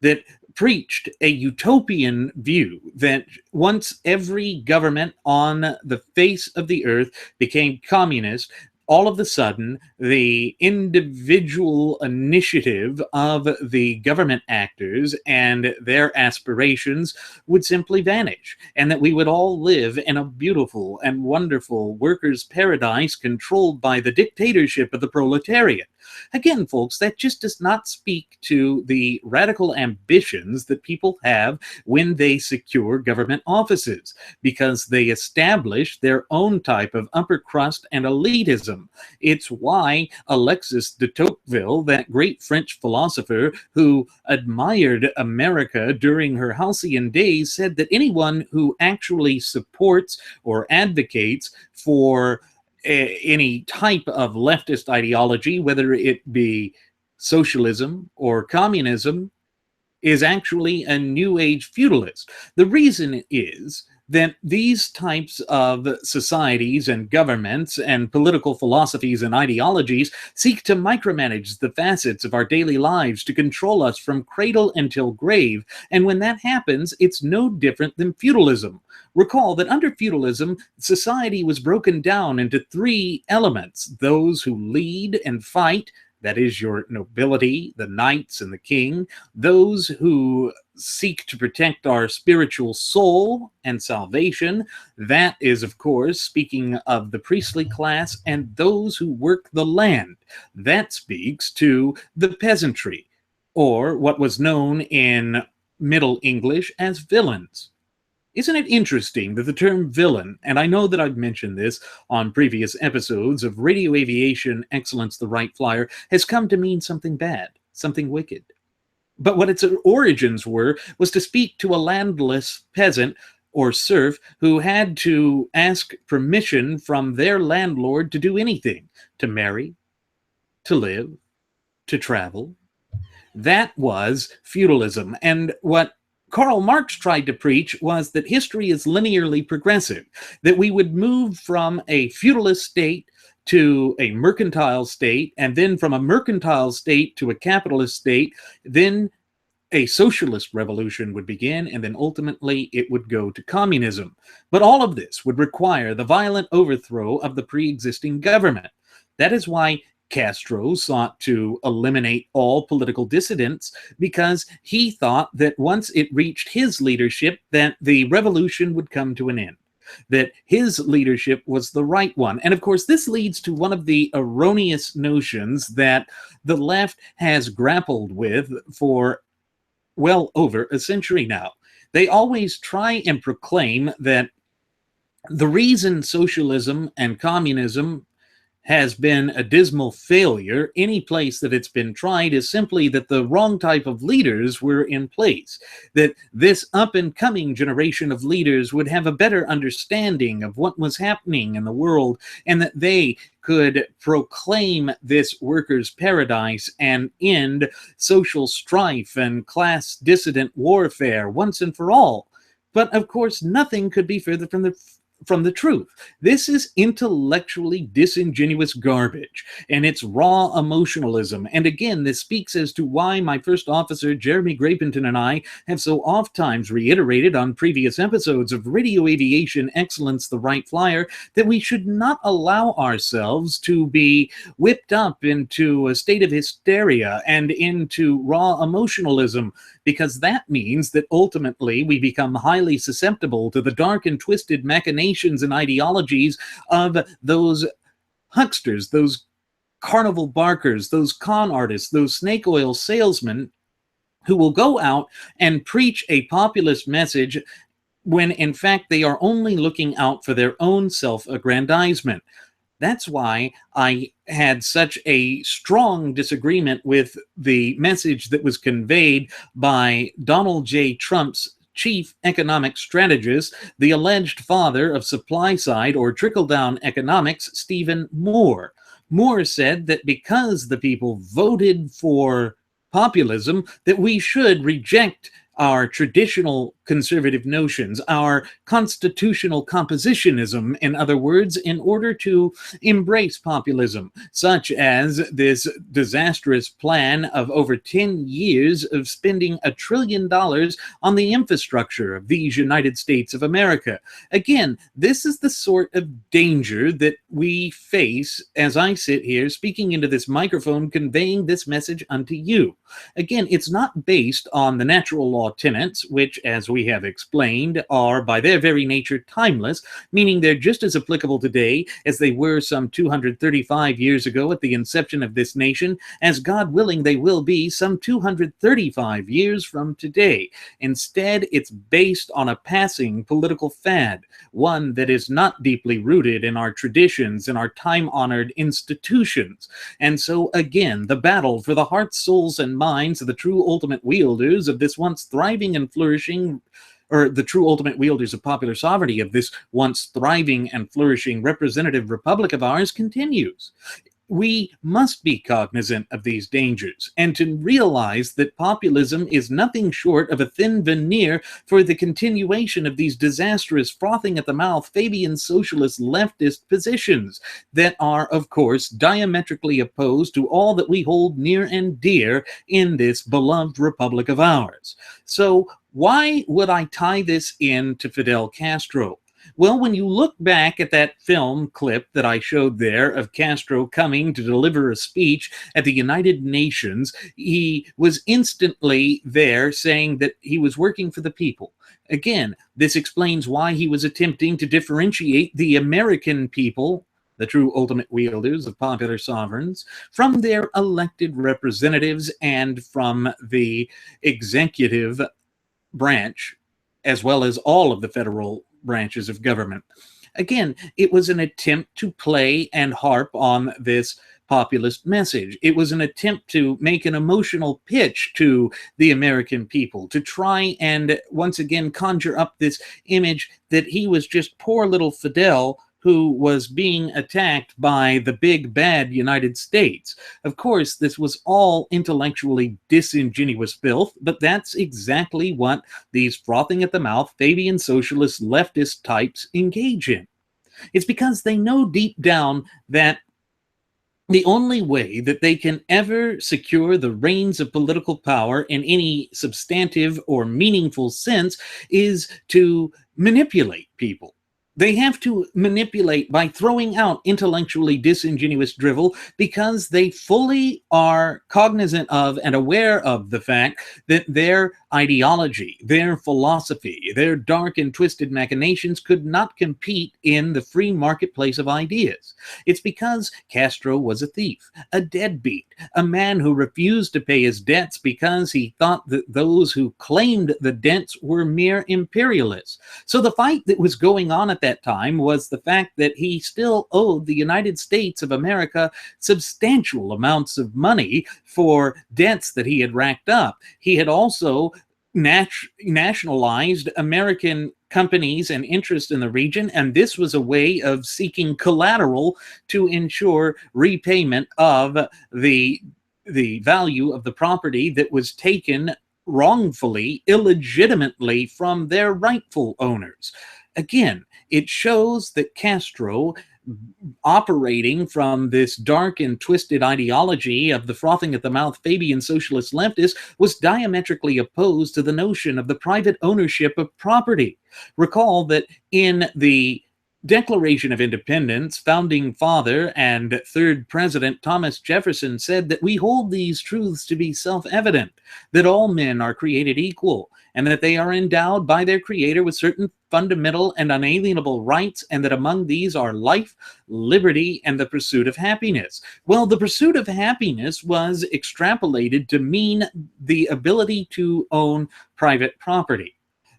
that preached a utopian view that once every government on the face of the earth became communist, all of a sudden, the individual initiative of the government actors and their aspirations would simply vanish, and that we would all live in a beautiful and wonderful workers' paradise controlled by the dictatorship of the proletariat. Again, folks, that just does not speak to the radical ambitions that people have when they secure government offices, because they establish their own type of upper crust and elitism. It's why Alexis de Tocqueville, that great French philosopher who admired America during her halcyon days, said that anyone who actually supports or advocates for any type of leftist ideology, whether it be socialism or communism, is actually a New Age feudalist. The reason is that these types of societies and governments and political philosophies and ideologies seek to micromanage the facets of our daily lives to control us from cradle until grave. And when that happens, it's no different than feudalism. Recall that under feudalism, society was broken down into three elements: those who lead and fight, that is your nobility, the knights and the king; those who seek to protect our spiritual soul and salvation, that is, of course, speaking of the priestly class; and those who work the land, that speaks to the peasantry, or what was known in Middle English as villains. Isn't it interesting that the term villain, and I know that I've mentioned this on previous episodes of Radio Aviation Excellence the Wright Flyer, has come to mean something bad, something wicked. But what its origins were was to speak to a landless peasant or serf who had to ask permission from their landlord to do anything: to marry, to live, to travel. That was feudalism. And what Karl Marx tried to preach was that history is linearly progressive, that we would move from a feudalist state to a mercantile state, and then from a mercantile state to a capitalist state, then a socialist revolution would begin, and then ultimately it would go to communism. But all of this would require the violent overthrow of the pre-existing government. That is why Castro sought to eliminate all political dissidents, because he thought that once it reached his leadership, that the revolution would come to an end, that his leadership was the right one. And of course, this leads to one of the erroneous notions that the left has grappled with for well over a century now. They always try and proclaim that the reason socialism and communism has been a dismal failure any place that it's been tried is simply that the wrong type of leaders were in place, that this up-and-coming generation of leaders would have a better understanding of what was happening in the world, and that they could proclaim this workers' paradise and end social strife and class dissident warfare once and for all. But of course, nothing could be further from the from the truth. This is intellectually disingenuous garbage, and it's raw emotionalism. And again, this speaks as to why my first officer, Jeremy Grapenton, and I have so oft times reiterated on previous episodes of Radio Aviation Excellence, the Wright Flyer, that we should not allow ourselves to be whipped up into a state of hysteria and into raw emotionalism, because that means that ultimately we become highly susceptible to the dark and twisted machinations and ideologies of those hucksters, those carnival barkers, those con artists, those snake oil salesmen who will go out and preach a populist message when in fact they are only looking out for their own self-aggrandizement. That's why I had such a strong disagreement with the message that was conveyed by Donald J. Trump's chief economic strategist, the alleged father of supply-side or trickle-down economics, Stephen Moore. Moore said that because the people voted for populism, that we should reject our traditional conservative notions, our constitutional compositionism, in other words, in order to embrace populism, such as this disastrous plan of over 10 years of spending $1 trillion on the infrastructure of these United States of America. Again, this is the sort of danger that we face as I sit here speaking into this microphone, conveying this message unto you. Again, it's not based on the natural law tenets, which, as we have explained, are by their very nature timeless, meaning they're just as applicable today as they were some 235 years ago at the inception of this nation, as God willing they will be some 235 years from today. Instead, it's based on a passing political fad, one that is not deeply rooted in our traditions and our time-honored institutions. And so, again, the battle for the hearts, souls, and minds of the true ultimate wielders of this once thriving and flourishing, or the true ultimate wielders of popular sovereignty of this once thriving and flourishing representative republic of ours continues. We must be cognizant of these dangers and to realize that populism is nothing short of a thin veneer for the continuation of these disastrous, frothing at the mouth, Fabian socialist leftist positions that are, of course, diametrically opposed to all that we hold near and dear in this beloved republic of ours. So why would I tie this in to Fidel Castro? Well, when you look back at that film clip that I showed there of Castro coming to deliver a speech at the United Nations, he was instantly there saying that he was working for the people. Again, this explains why he was attempting to differentiate the American people, the true ultimate wielders of popular sovereigns, from their elected representatives and from the executive branch, as well as all of the federal branches of government. Again, it was an attempt to play and harp on this populist message. It was an attempt to make an emotional pitch to the American people, to try and once again conjure up this image that he was just poor little Fidel who was being attacked by the big bad United States. Of course, this was all intellectually disingenuous filth, but that's exactly what these frothing at the mouth, Fabian socialist leftist types engage in. It's because they know deep down that the only way that they can ever secure the reins of political power in any substantive or meaningful sense is to manipulate people. They have to manipulate by throwing out intellectually disingenuous drivel because they fully are cognizant of and aware of the fact that their ideology, their philosophy, their dark and twisted machinations could not compete in the free marketplace of ideas. It's because Castro was a thief, a deadbeat, a man who refused to pay his debts because he thought that those who claimed the debts were mere imperialists. So the fight that was going on at that time was the fact that he still owed the United States of America substantial amounts of money for debts that he had racked up. He had also nationalized American companies and interest in the region, and this was a way of seeking collateral to ensure repayment of the value of the property that was taken wrongfully, illegitimately from their rightful owners. Again, It shows that Castro, operating from this dark and twisted ideology of the frothing at the mouth Fabian socialist leftist, was diametrically opposed to the notion of the private ownership of property. Recall that in the Declaration of Independence, founding father and third president Thomas Jefferson said that we hold these truths to be self-evident, that all men are created equal, and that they are endowed by their creator with certain fundamental and unalienable rights, and that among these are life, liberty, and the pursuit of happiness. Well, the pursuit of happiness was extrapolated to mean the ability to own private property.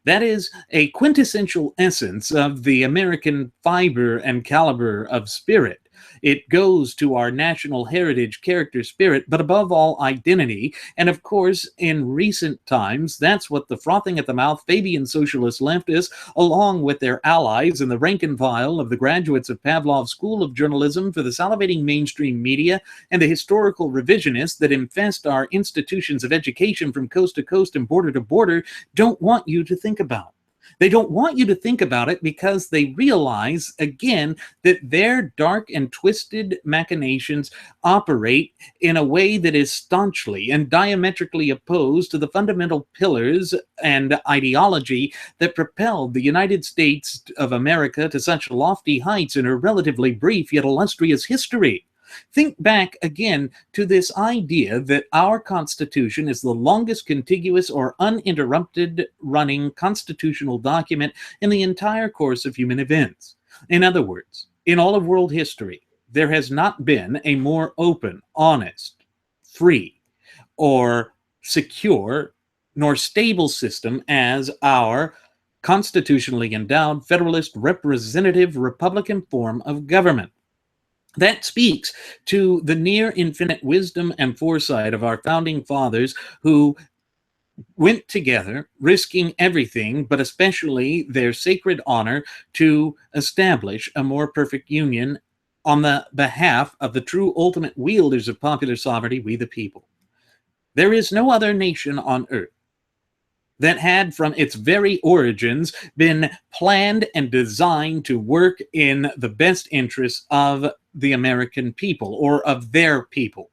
That is a quintessential essence of the American fiber and caliber of spirit. It goes to our national heritage, character, spirit, but above all, identity. And of course, in recent times, that's what the frothing at the mouth Fabian socialist leftists, along with their allies in the rank and file of the graduates of Pavlov's School of Journalism for the salivating mainstream media and the historical revisionists that infest our institutions of education from coast to coast and border to border, don't want you to think about. They don't want you to think about it because they realize, again, that their dark and twisted machinations operate in a way that is staunchly and diametrically opposed to the fundamental pillars and ideology that propelled the United States of America to such lofty heights in her relatively brief yet illustrious history. Think back again to this idea that our Constitution is the longest contiguous or uninterrupted running constitutional document in the entire course of human events. In other words, in all of world history, there has not been a more open, honest, free, or secure, nor stable system as our constitutionally endowed federalist representative Republican form of government. That speaks to the near infinite wisdom and foresight of our founding fathers who went together, risking everything, but especially their sacred honor, to establish a more perfect union on the behalf of the true ultimate wielders of popular sovereignty, we the people. There is no other nation on earth that had from its very origins been planned and designed to work in the best interests of the American people or of their people.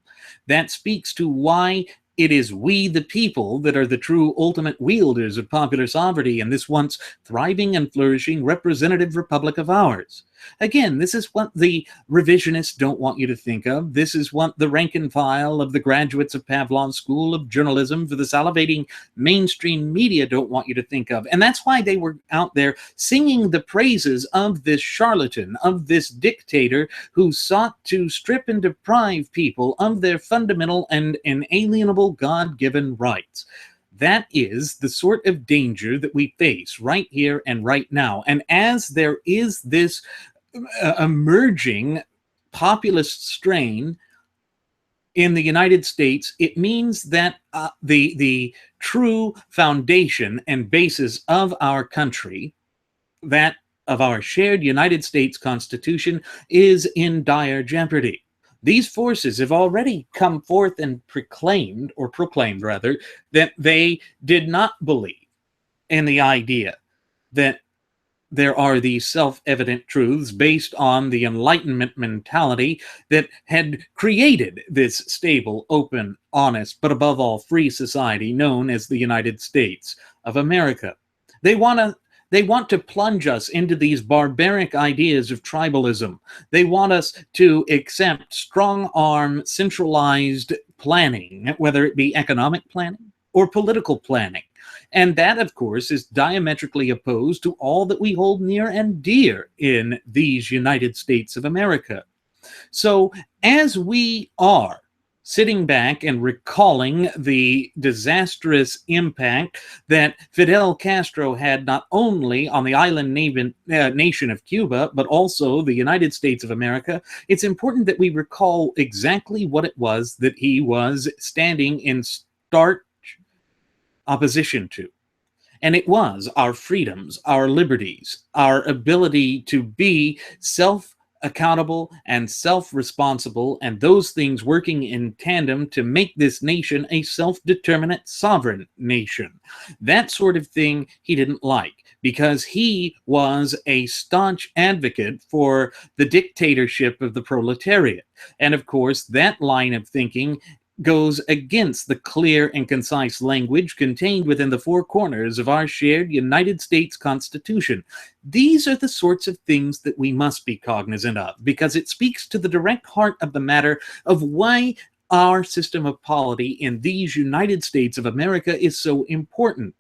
That speaks to why it is we, the people, that are the true ultimate wielders of popular sovereignty in this once thriving and flourishing representative republic of ours. Again, this is what the revisionists don't want you to think of. This is what the rank and file of the graduates of Pavlov's School of Journalism for the salivating mainstream media don't want you to think of. And that's why they were out there singing the praises of this charlatan, of this dictator who sought to strip and deprive people of their fundamental and inalienable God-given rights. That is the sort of danger that we face right here and right now. And as there is this emerging populist strain in the United States, it means that the true foundation and basis of our country, that of our shared United States Constitution, is in dire jeopardy. These forces have already come forth and proclaimed rather, that they did not believe in the idea that there are these self-evident truths based on the Enlightenment mentality that had created this stable, open, honest, but above all free society known as the United States of America. They want to plunge us into these barbaric ideas of tribalism. They want us to accept strong-arm, centralized planning, whether it be economic planning or political planning. And that, of course, is diametrically opposed to all that we hold near and dear in these United States of America. So as we are sitting back and recalling the disastrous impact that Fidel Castro had not only on the island nation of Cuba, but also the United States of America, it's important that we recall exactly what it was that he was standing in stark opposition to. And it was our freedoms, our liberties, our ability to be accountable and self-responsible, and those things working in tandem to make this nation a self-determinate sovereign nation. That sort of thing he didn't like, because he was a staunch advocate for the dictatorship of the proletariat. And of course, that line of thinking goes against the clear and concise language contained within the four corners of our shared United States Constitution. These are the sorts of things that we must be cognizant of, because it speaks to the direct heart of the matter of why our system of polity in these United States of America is so important.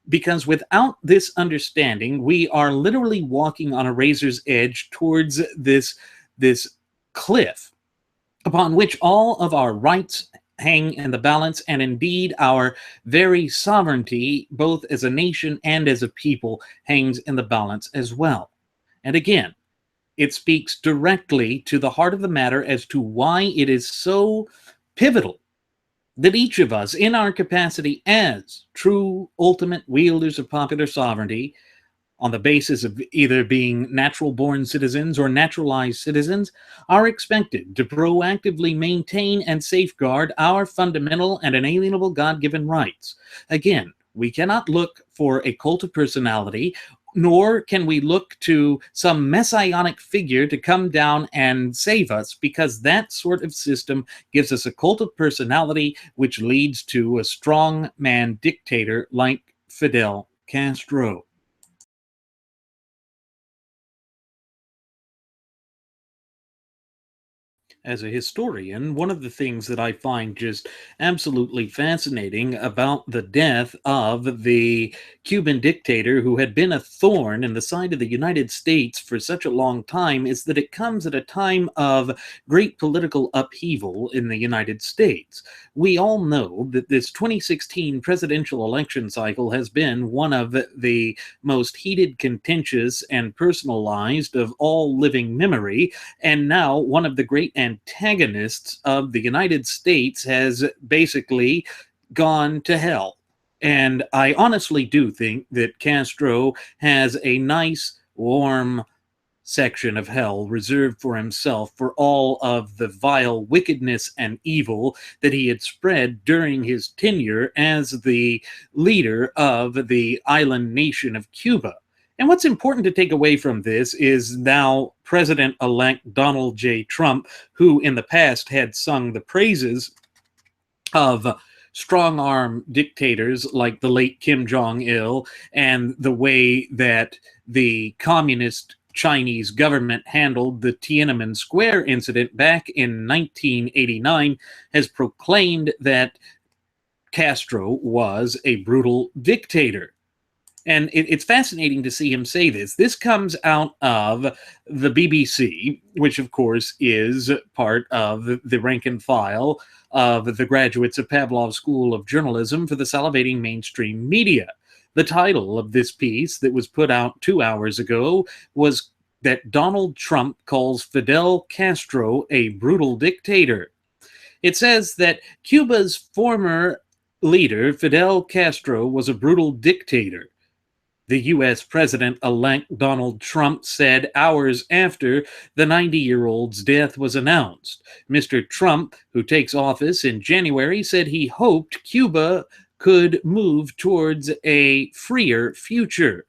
Because without this understanding, we are literally walking on a razor's edge towards this cliff upon which all of our rights hang in the balance, and indeed our very sovereignty, both as a nation and as a people, hangs in the balance as well. And again, it speaks directly to the heart of the matter as to why it is so pivotal that each of us, in our capacity as true ultimate wielders of popular sovereignty, on the basis of either being natural-born citizens or naturalized citizens, are expected to proactively maintain and safeguard our fundamental and inalienable God-given rights. Again, we cannot look for a cult of personality, nor can we look to some messianic figure to come down and save us, because that sort of system gives us a cult of personality, which leads to a strong-man dictator like Fidel Castro. As a historian, one of the things that I find just absolutely fascinating about the death of the Cuban dictator who had been a thorn in the side of the United States for such a long time is that it comes at a time of great political upheaval in the United States. We all know that this 2016 presidential election cycle has been one of the most heated, contentious, and personalized of all living memory, and now one of the great antagonists of the United States has basically gone to hell. And I honestly do think that Castro has a nice, warm section of hell reserved for himself for all of the vile wickedness and evil that he had spread during his tenure as the leader of the island nation of Cuba. And what's important to take away from this is now President-elect Donald J. Trump, who in the past had sung the praises of strong-arm dictators like the late Kim Jong-il and the way that the communist Chinese government handled the Tiananmen Square incident back in 1989, has proclaimed that Castro was a brutal dictator. And it's fascinating to see him say this. This comes out of the BBC, which, of course, is part of the rank and file of the graduates of Pavlov's School of Journalism for the salivating mainstream media. The title of this piece that was put out 2 hours ago was that Donald Trump calls Fidel Castro a brutal dictator. It says that Cuba's former leader, Fidel Castro, was a brutal dictator. The U.S. President-elect Donald Trump said hours after the 90-year-old's death was announced. Mr. Trump, who takes office in January, said he hoped Cuba could move towards a freer future.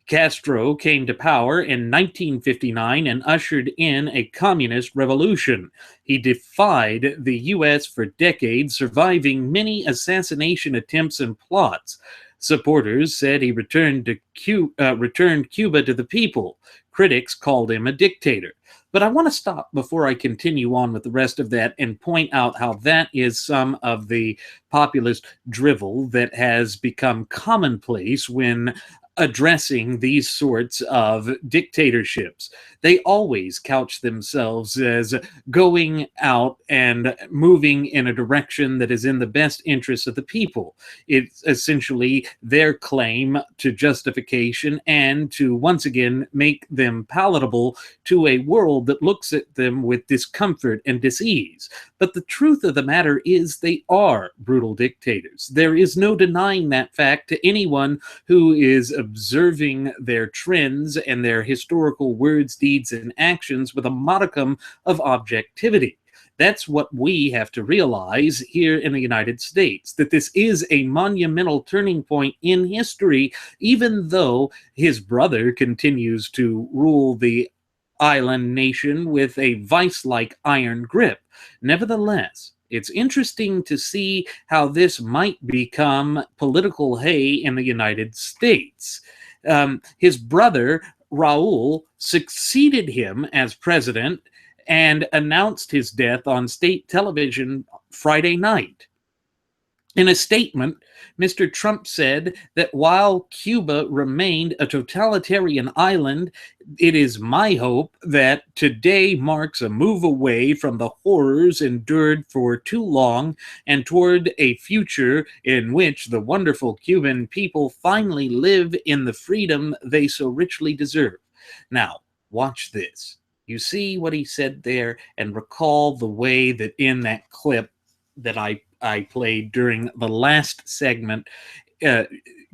Castro came to power in 1959 and ushered in a communist revolution. He defied the U.S. for decades, surviving many assassination attempts and plots. Supporters said he returned Cuba to the people. Critics called him a dictator. But I want to stop before I continue on with the rest of that and point out how that is some of the populist drivel that has become commonplace when addressing these sorts of dictatorships. They always couch themselves as going out and moving in a direction that is in the best interest of the people. It's essentially their claim to justification and to once again make them palatable to a world that looks at them with discomfort and dis-ease. But the truth of the matter is they are brutal dictators. There is no denying that fact to anyone who is observing their trends and their historical words, deeds, and actions with a modicum of objectivity. That's what we have to realize here in the United States, that this is a monumental turning point in history, even though his brother continues to rule the island nation with a vice-like iron grip. Nevertheless, it's interesting to see how this might become political hay in the United States. His brother, Raul, succeeded him as president and announced his death on state television Friday night. In a statement, Mr. Trump said that while Cuba remained a totalitarian island, it is my hope that today marks a move away from the horrors endured for too long and toward a future in which the wonderful Cuban people finally live in the freedom they so richly deserve. Now, watch this. You see what he said there, and recall the way that in that clip that I played during the last segment,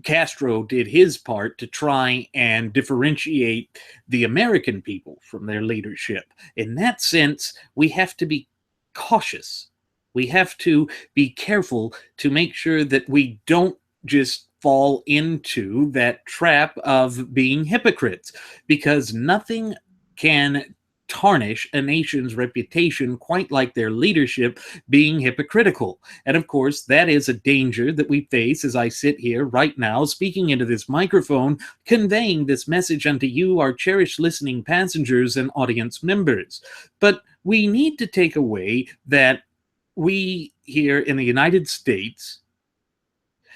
Castro did his part to try and differentiate the American people from their leadership. In that sense, we have to be cautious. We have to be careful to make sure that we don't just fall into that trap of being hypocrites, because nothing can tarnish a nation's reputation quite like their leadership being hypocritical. And of course, that is a danger that we face as I sit here right now, speaking into this microphone, conveying this message unto you, our cherished listening passengers and audience members. But we need to take away that we here in the United States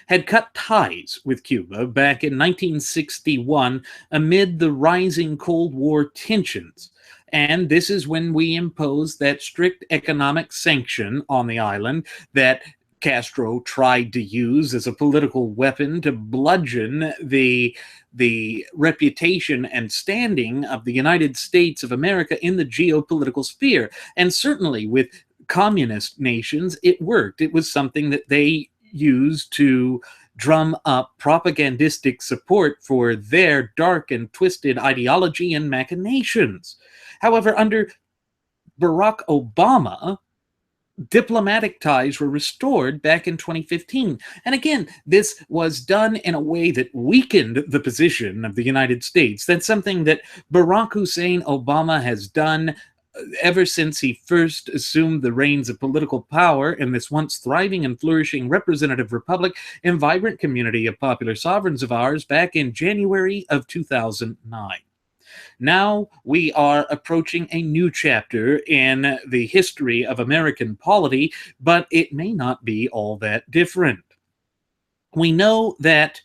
had cut ties with Cuba back in 1961 amid the rising Cold War tensions. And this is when we imposed that strict economic sanction on the island that Castro tried to use as a political weapon to bludgeon the reputation and standing of the United States of America in the geopolitical sphere. And certainly with communist nations, it worked. It was something that they used to drum up propagandistic support for their dark and twisted ideology and machinations. However, under Barack Obama, diplomatic ties were restored back in 2015. And again, this was done in a way that weakened the position of the United States. That's something that Barack Hussein Obama has done ever since he first assumed the reins of political power in this once thriving and flourishing representative republic and vibrant community of popular sovereigns of ours back in January of 2009. Now we are approaching a new chapter in the history of American polity, but it may not be all that different. We know that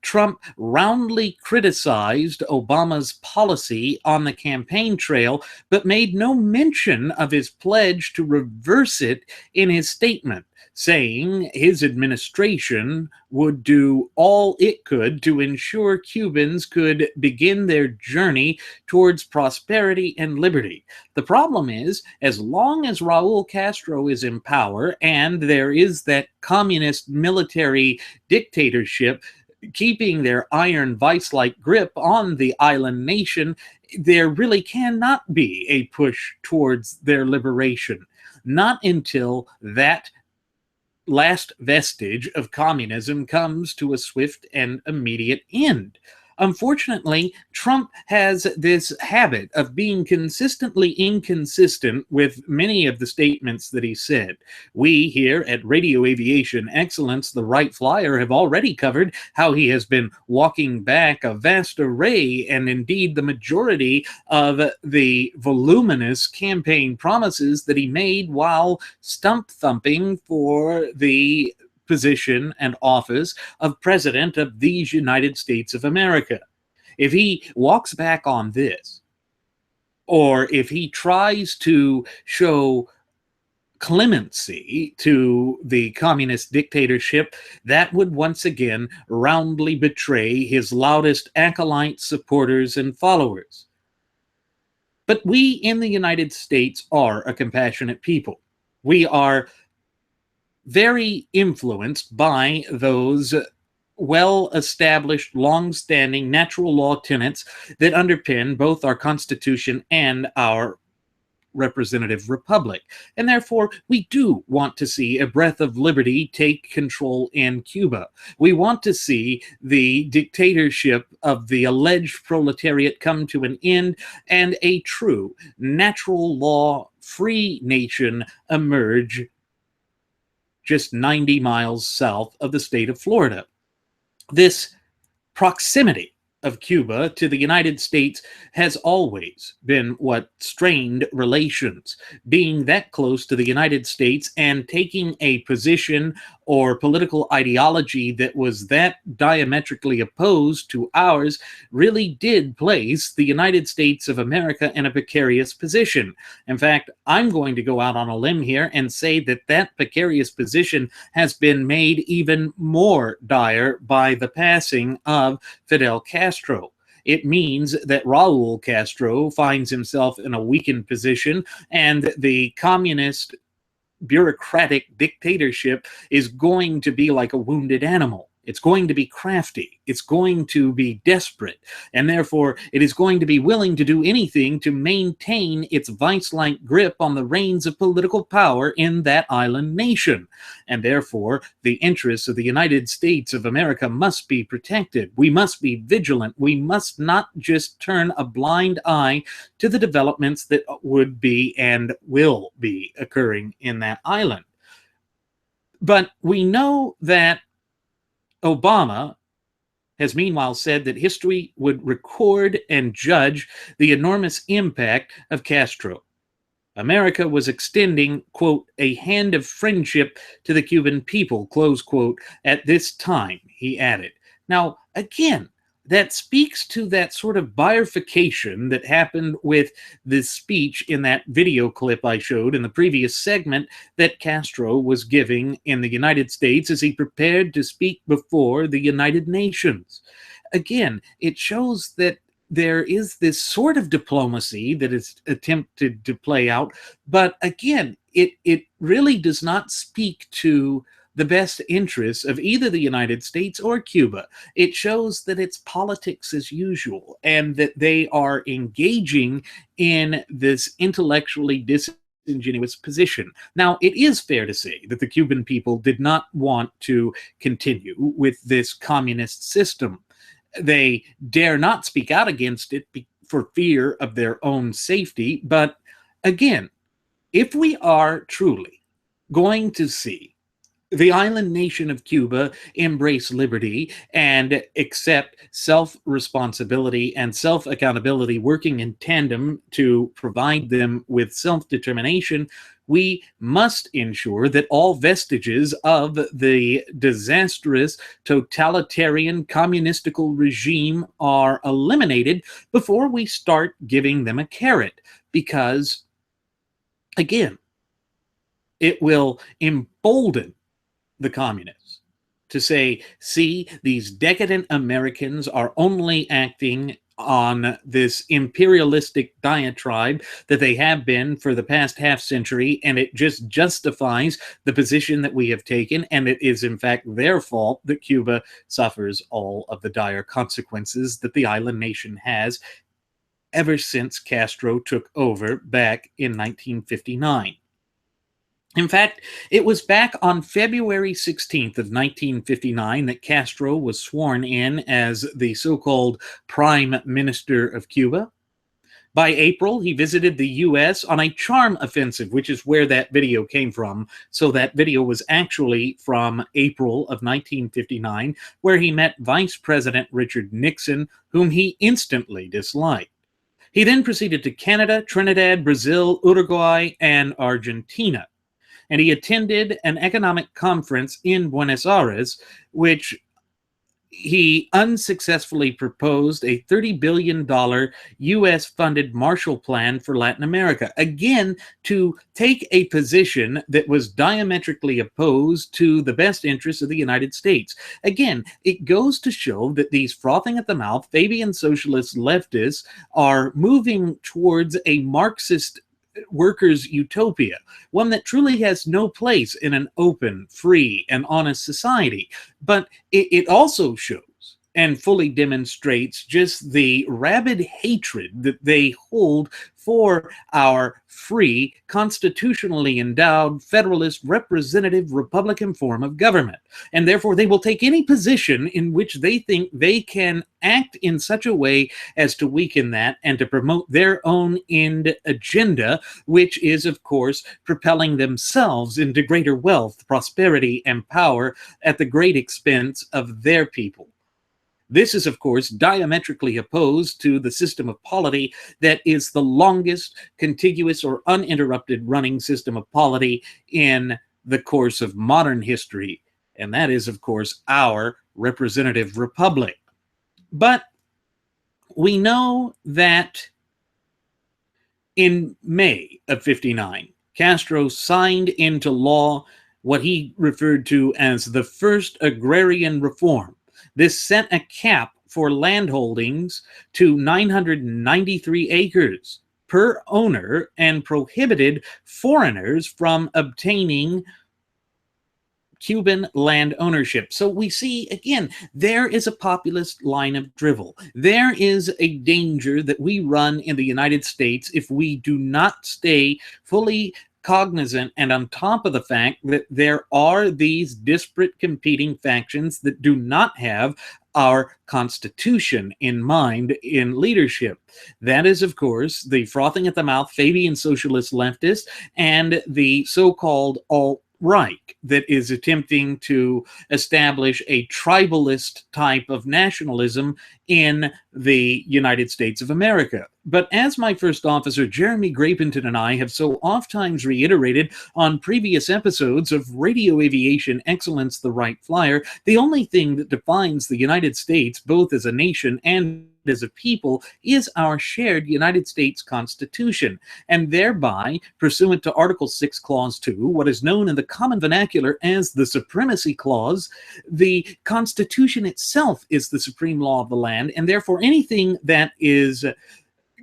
Trump roundly criticized Obama's policy on the campaign trail, but made no mention of his pledge to reverse it in his statement, saying his administration would do all it could to ensure Cubans could begin their journey towards prosperity and liberty. The problem is, as long as Raul Castro is in power and there is that communist military dictatorship keeping their iron vice-like grip on the island nation, there really cannot be a push towards their liberation. Not until that last vestige of communism comes to a swift and immediate end. Unfortunately, Trump has this habit of being consistently inconsistent with many of the statements that he said. We here at Radio Aviation Excellence, the Wright Flyer, have already covered how he has been walking back a vast array and indeed the majority of the voluminous campaign promises that he made while stump thumping for the position and office of President of these United States of America. If he walks back on this, or if he tries to show clemency to the communist dictatorship, that would once again roundly betray his loudest acolytes, supporters, and followers. But we in the United States are a compassionate people. We are very influenced by those well-established, long-standing natural law tenets that underpin both our Constitution and our representative republic. And therefore, we do want to see a breath of liberty take control in Cuba. We want to see the dictatorship of the alleged proletariat come to an end and a true natural law free nation emerge just 90 miles south of the state of Florida. This proximity of Cuba to the United States has always been what strained relations. Being that close to the United States and taking a position or political ideology that was that diametrically opposed to ours really did place the United States of America in a precarious position. In fact, I'm going to go out on a limb here and say that that precarious position has been made even more dire by the passing of Fidel Castro. It means that Raul Castro finds himself in a weakened position, and the communist bureaucratic dictatorship is going to be like a wounded animal. It's going to be crafty. It's going to be desperate. And therefore, it is going to be willing to do anything to maintain its vice-like grip on the reins of political power in that island nation. And therefore, the interests of the United States of America must be protected. We must be vigilant. We must not just turn a blind eye to the developments that would be and will be occurring in that island. But we know that Obama has meanwhile said that history would record and judge the enormous impact of Castro. America was extending, quote, a hand of friendship to the Cuban people, close quote, at this time, he added. Now, again, that speaks to that sort of bifurcation that happened with the speech in that video clip I showed in the previous segment that Castro was giving in the United States as he prepared to speak before the United Nations. Again, it shows that there is this sort of diplomacy that is attempted to play out, but again, it really does not speak to the best interests of either the United States or Cuba. It shows that it's politics as usual and that they are engaging in this intellectually disingenuous position. Now, it is fair to say that the Cuban people did not want to continue with this communist system. They dare not speak out against it for fear of their own safety. But again, if we are truly going to see the island nation of Cuba embrace liberty and accept self-responsibility and self-accountability working in tandem to provide them with self-determination, we must ensure that all vestiges of the disastrous totalitarian communistical regime are eliminated before we start giving them a carrot. Because, again, it will embolden the communists to say, see, these decadent Americans are only acting on this imperialistic diatribe that they have been for the past half century, and it just justifies the position that we have taken, and it is in fact their fault that Cuba suffers all of the dire consequences that the island nation has ever since Castro took over back in 1959. In fact, it was back on February 16th of 1959 that Castro was sworn in as the so-called Prime Minister of Cuba. By April, he visited the U.S. on a charm offensive, which is where that video came from. So that video was actually from April of 1959, where he met Vice President Richard Nixon, whom he instantly disliked. He then proceeded to Canada, Trinidad, Brazil, Uruguay, and Argentina. And he attended an economic conference in Buenos Aires, which he unsuccessfully proposed a $30 billion U.S.-funded Marshall Plan for Latin America, again, to take a position that was diametrically opposed to the best interests of the United States. Again, it goes to show that these frothing at the mouth, Fabian socialist leftists are moving towards a Marxist workers' utopia, one that truly has no place in an open, free, and honest society. But it also shows and fully demonstrates just the rabid hatred that they hold for our free, constitutionally endowed, federalist, representative, Republican form of government. And therefore, they will take any position in which they think they can act in such a way as to weaken that and to promote their own end agenda, which is, of course, propelling themselves into greater wealth, prosperity, and power at the great expense of their people. This is, of course, diametrically opposed to the system of polity that is the longest contiguous or uninterrupted running system of polity in the course of modern history, and that is, of course, our representative republic. But we know that in May of '59, Castro signed into law what he referred to as the first agrarian reform. This set a cap for landholdings to 993 acres per owner and prohibited foreigners from obtaining Cuban land ownership. So we see, again, there is a populist line of drivel. There is a danger that we run in the United States if we do not stay fully cognizant and on top of the fact that there are these disparate competing factions that do not have our Constitution in mind in leadership. That is, of course, the frothing at the mouth Fabian socialist leftists and the so-called alt-right that is attempting to establish a tribalist type of nationalism in the United States of America. But as my first officer, Jeremy Grapington, and I have so oft-times reiterated on previous episodes of Radio Aviation Excellence, the Wright Flyer, the only thing that defines the United States, both as a nation and as a people, is our shared United States Constitution, and thereby, pursuant to Article 6, Clause 2, what is known in the common vernacular as the Supremacy Clause, the Constitution itself is the supreme law of the land, and therefore anything that is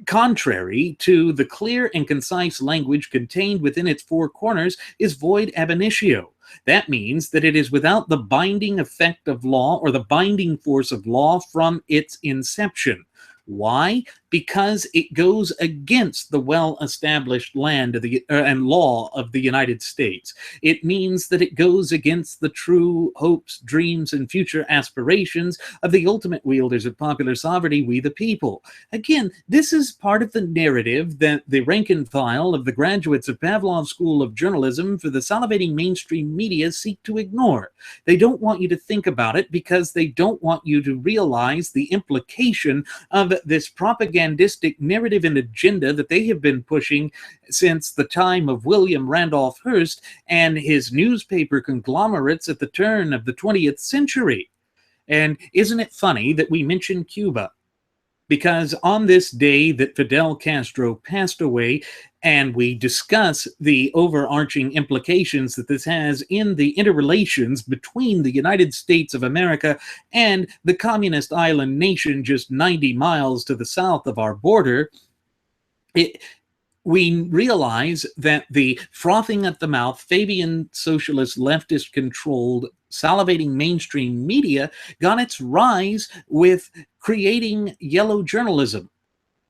contrary to the clear and concise language contained within its four corners is void ab initio. That means that it is without the binding effect of law or the binding force of law from its inception. Why? Because it goes against the well-established land of and law of the United States. It means that it goes against the true hopes, dreams, and future aspirations of the ultimate wielders of popular sovereignty, we the people. Again, this is part of the narrative that the rank and file of the graduates of Pavlov's School of Journalism for the salivating mainstream media seek to ignore. They don't want you to think about it because they don't want you to realize the implication of this propagandistic narrative and agenda that they have been pushing since the time of William Randolph Hearst and his newspaper conglomerates at the turn of the 20th century. And isn't it funny that we mention Cuba? Because on this day that Fidel Castro passed away, and we discuss the overarching implications that this has in the interrelations between the United States of America and the communist island nation just 90 miles to the south of our border, we realize that the frothing at the mouth, Fabian socialist leftist controlled salivating mainstream media got its rise with creating yellow journalism.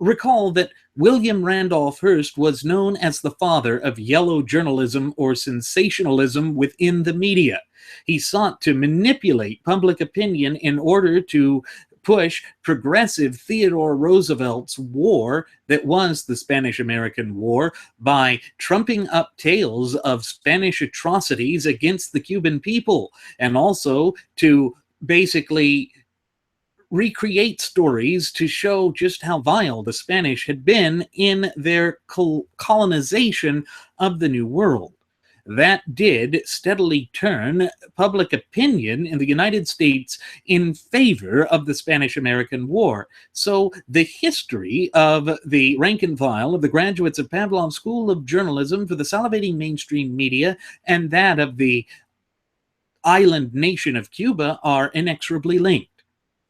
Recall that William Randolph Hearst was known as the father of yellow journalism or sensationalism within the media. He sought to manipulate public opinion in order to push progressive Theodore Roosevelt's war that was the Spanish-American War by trumping up tales of Spanish atrocities against the Cuban people, and also to basically recreate stories to show just how vile the Spanish had been in their colonization of the New World. That did steadily turn public opinion in the United States in favor of the Spanish-American War. So the history of the rank and file of the graduates of Pavlov's School of Journalism for the salivating mainstream media and that of the island nation of Cuba are inexorably linked.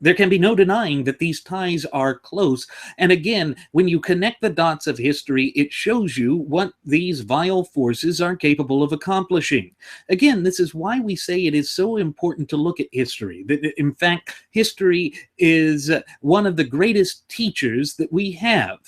There can be no denying that these ties are close. And again, when you connect the dots of history, it shows you what these vile forces are capable of accomplishing. Again, this is why we say it is so important to look at history. That, in fact, history is one of the greatest teachers that we have.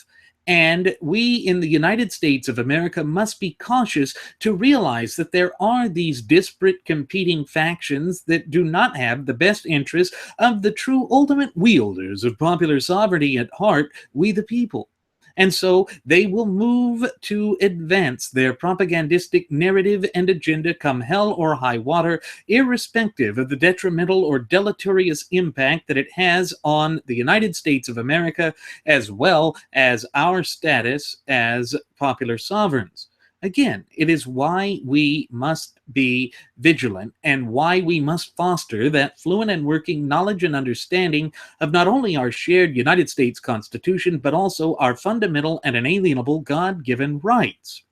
And we in the United States of America must be cautious to realize that there are these disparate competing factions that do not have the best interests of the true ultimate wielders of popular sovereignty at heart, we the people. And so they will move to advance their propagandistic narrative and agenda come hell or high water, irrespective of the detrimental or deleterious impact that it has on the United States of America, as well as our status as popular sovereigns. Again, it is why we must be vigilant and why we must foster that fluent and working knowledge and understanding of not only our shared United States Constitution, but also our fundamental and inalienable God-given rights.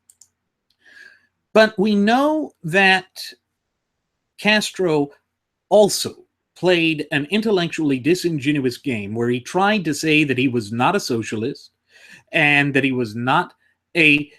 But we know that Castro also played an intellectually disingenuous game where he tried to say that he was not a socialist and that he was not a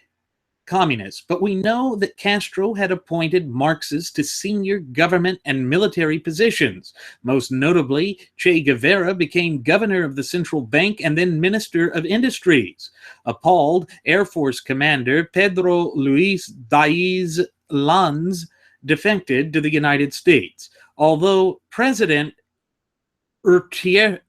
communists, but we know that Castro had appointed Marxists to senior government and military positions. Most notably, Che Guevara became governor of the central bank and then minister of industries. Appalled, Air Force Commander Pedro Luis Diaz Lanz defected to the United States. Although President Urtia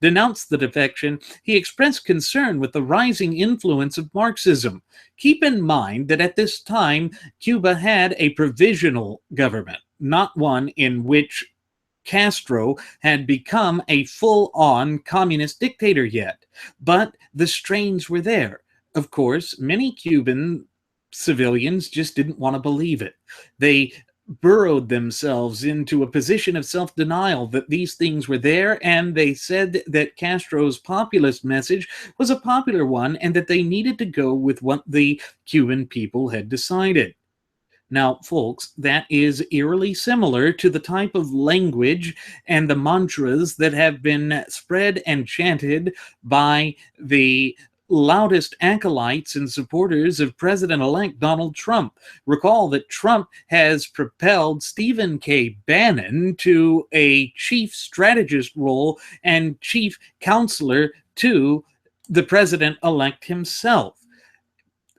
denounced the defection, he expressed concern with the rising influence of Marxism. Keep in mind that at this time, Cuba had a provisional government, not one in which Castro had become a full-on communist dictator yet. But the strains were there. Of course, many Cuban civilians just didn't want to believe it. They burrowed themselves into a position of self-denial that these things were there, and they said that Castro's populist message was a popular one and that they needed to go with what the Cuban people had decided. Now, folks, that is eerily similar to the type of language and the mantras that have been spread and chanted by the loudest acolytes and supporters of President-elect Donald Trump. Recall that Trump has propelled Stephen K. Bannon to a chief strategist role and chief counselor to the president-elect himself.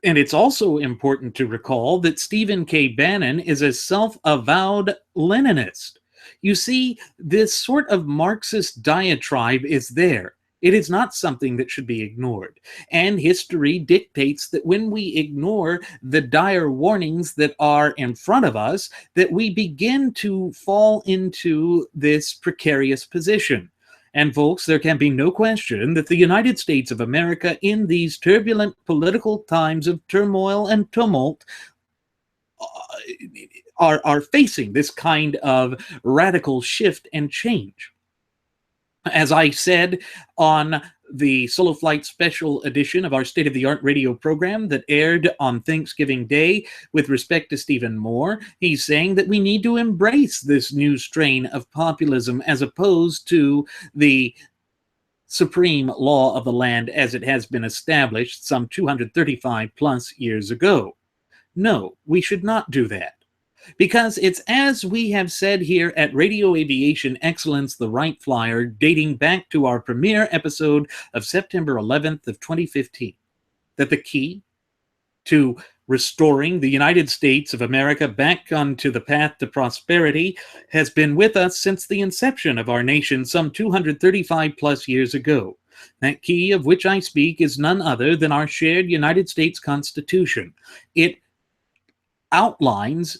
And it's also important to recall that Stephen K. Bannon is a self-avowed Leninist. You see, this sort of Marxist diatribe is there. It is not something that should be ignored. And history dictates that when we ignore the dire warnings that are in front of us, that we begin to fall into this precarious position. And folks, there can be no question that the United States of America in these turbulent political times of turmoil and tumult are facing this kind of radical shift and change. As I said on the Solo Flight special edition of our state-of-the-art radio program that aired on Thanksgiving Day with respect to Stephen Moore, he's saying that we need to embrace this new strain of populism as opposed to the supreme law of the land as it has been established some 235 plus years ago. No, we should not do that. Because it's as we have said here at Radio Aviation Excellence, the Wright Flyer, dating back to our premiere episode of September 11th of 2015, that the key to restoring the United States of America back onto the path to prosperity has been with us since the inception of our nation some 235 plus years ago. That key of which I speak is none other than our shared United States Constitution. It outlines,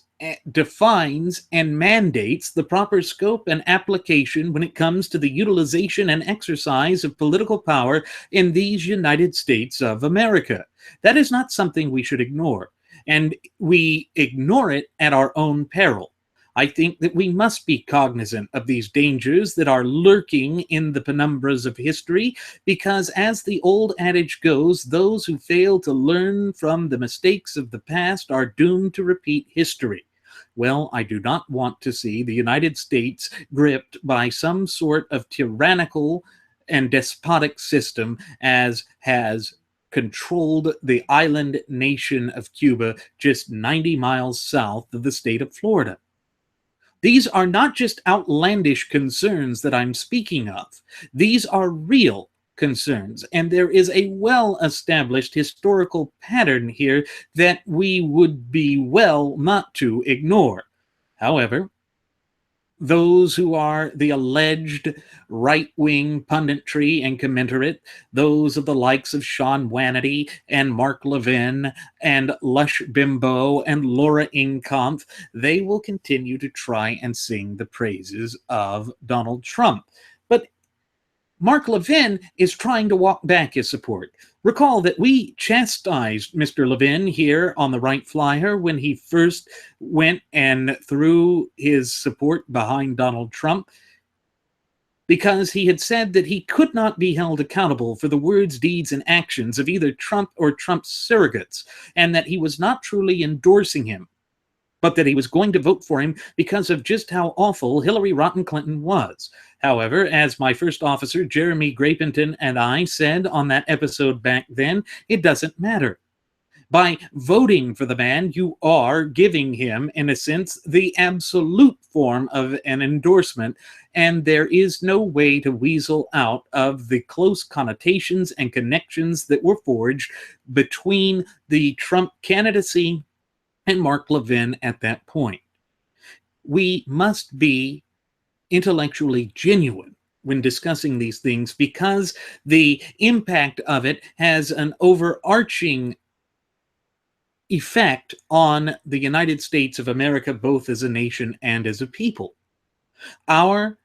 defines, and mandates the proper scope and application when it comes to the utilization and exercise of political power in these United States of America. That is not something we should ignore, and we ignore it at our own peril. I think that we must be cognizant of these dangers that are lurking in the penumbras of history, because as the old adage goes, those who fail to learn from the mistakes of the past are doomed to repeat history. Well, I do not want to see the United States gripped by some sort of tyrannical and despotic system as has controlled the island nation of Cuba just 90 miles south of the state of Florida. These are not just outlandish concerns that I'm speaking of. These are real concerns, and there is a well-established historical pattern here that we would be well not to ignore. However, those who are the alleged right-wing punditry and commensurate, those of the likes of Sean Hannity and Mark Levin and Lush Bimbo and Laura Inkampf, they will continue to try and sing the praises of Donald Trump. But Mark Levin is trying to walk back his support. Recall that we chastised Mr. Levin here on the Wright Flyer when he first went and threw his support behind Donald Trump because he had said that he could not be held accountable for the words, deeds, and actions of either Trump or Trump's surrogates, and that he was not truly endorsing him, but that he was going to vote for him because of just how awful Hillary Rotten Clinton was. However, as my first officer, Jeremy Grapenton, and I said on that episode back then, it doesn't matter. By voting for the man, you are giving him, in a sense, the absolute form of an endorsement, and there is no way to weasel out of the close connotations and connections that were forged between the Trump candidacy and Mark Levin at that point. We must be intellectually genuine when discussing these things because the impact of it has an overarching effect on the United States of America, both as a nation and as a people. Our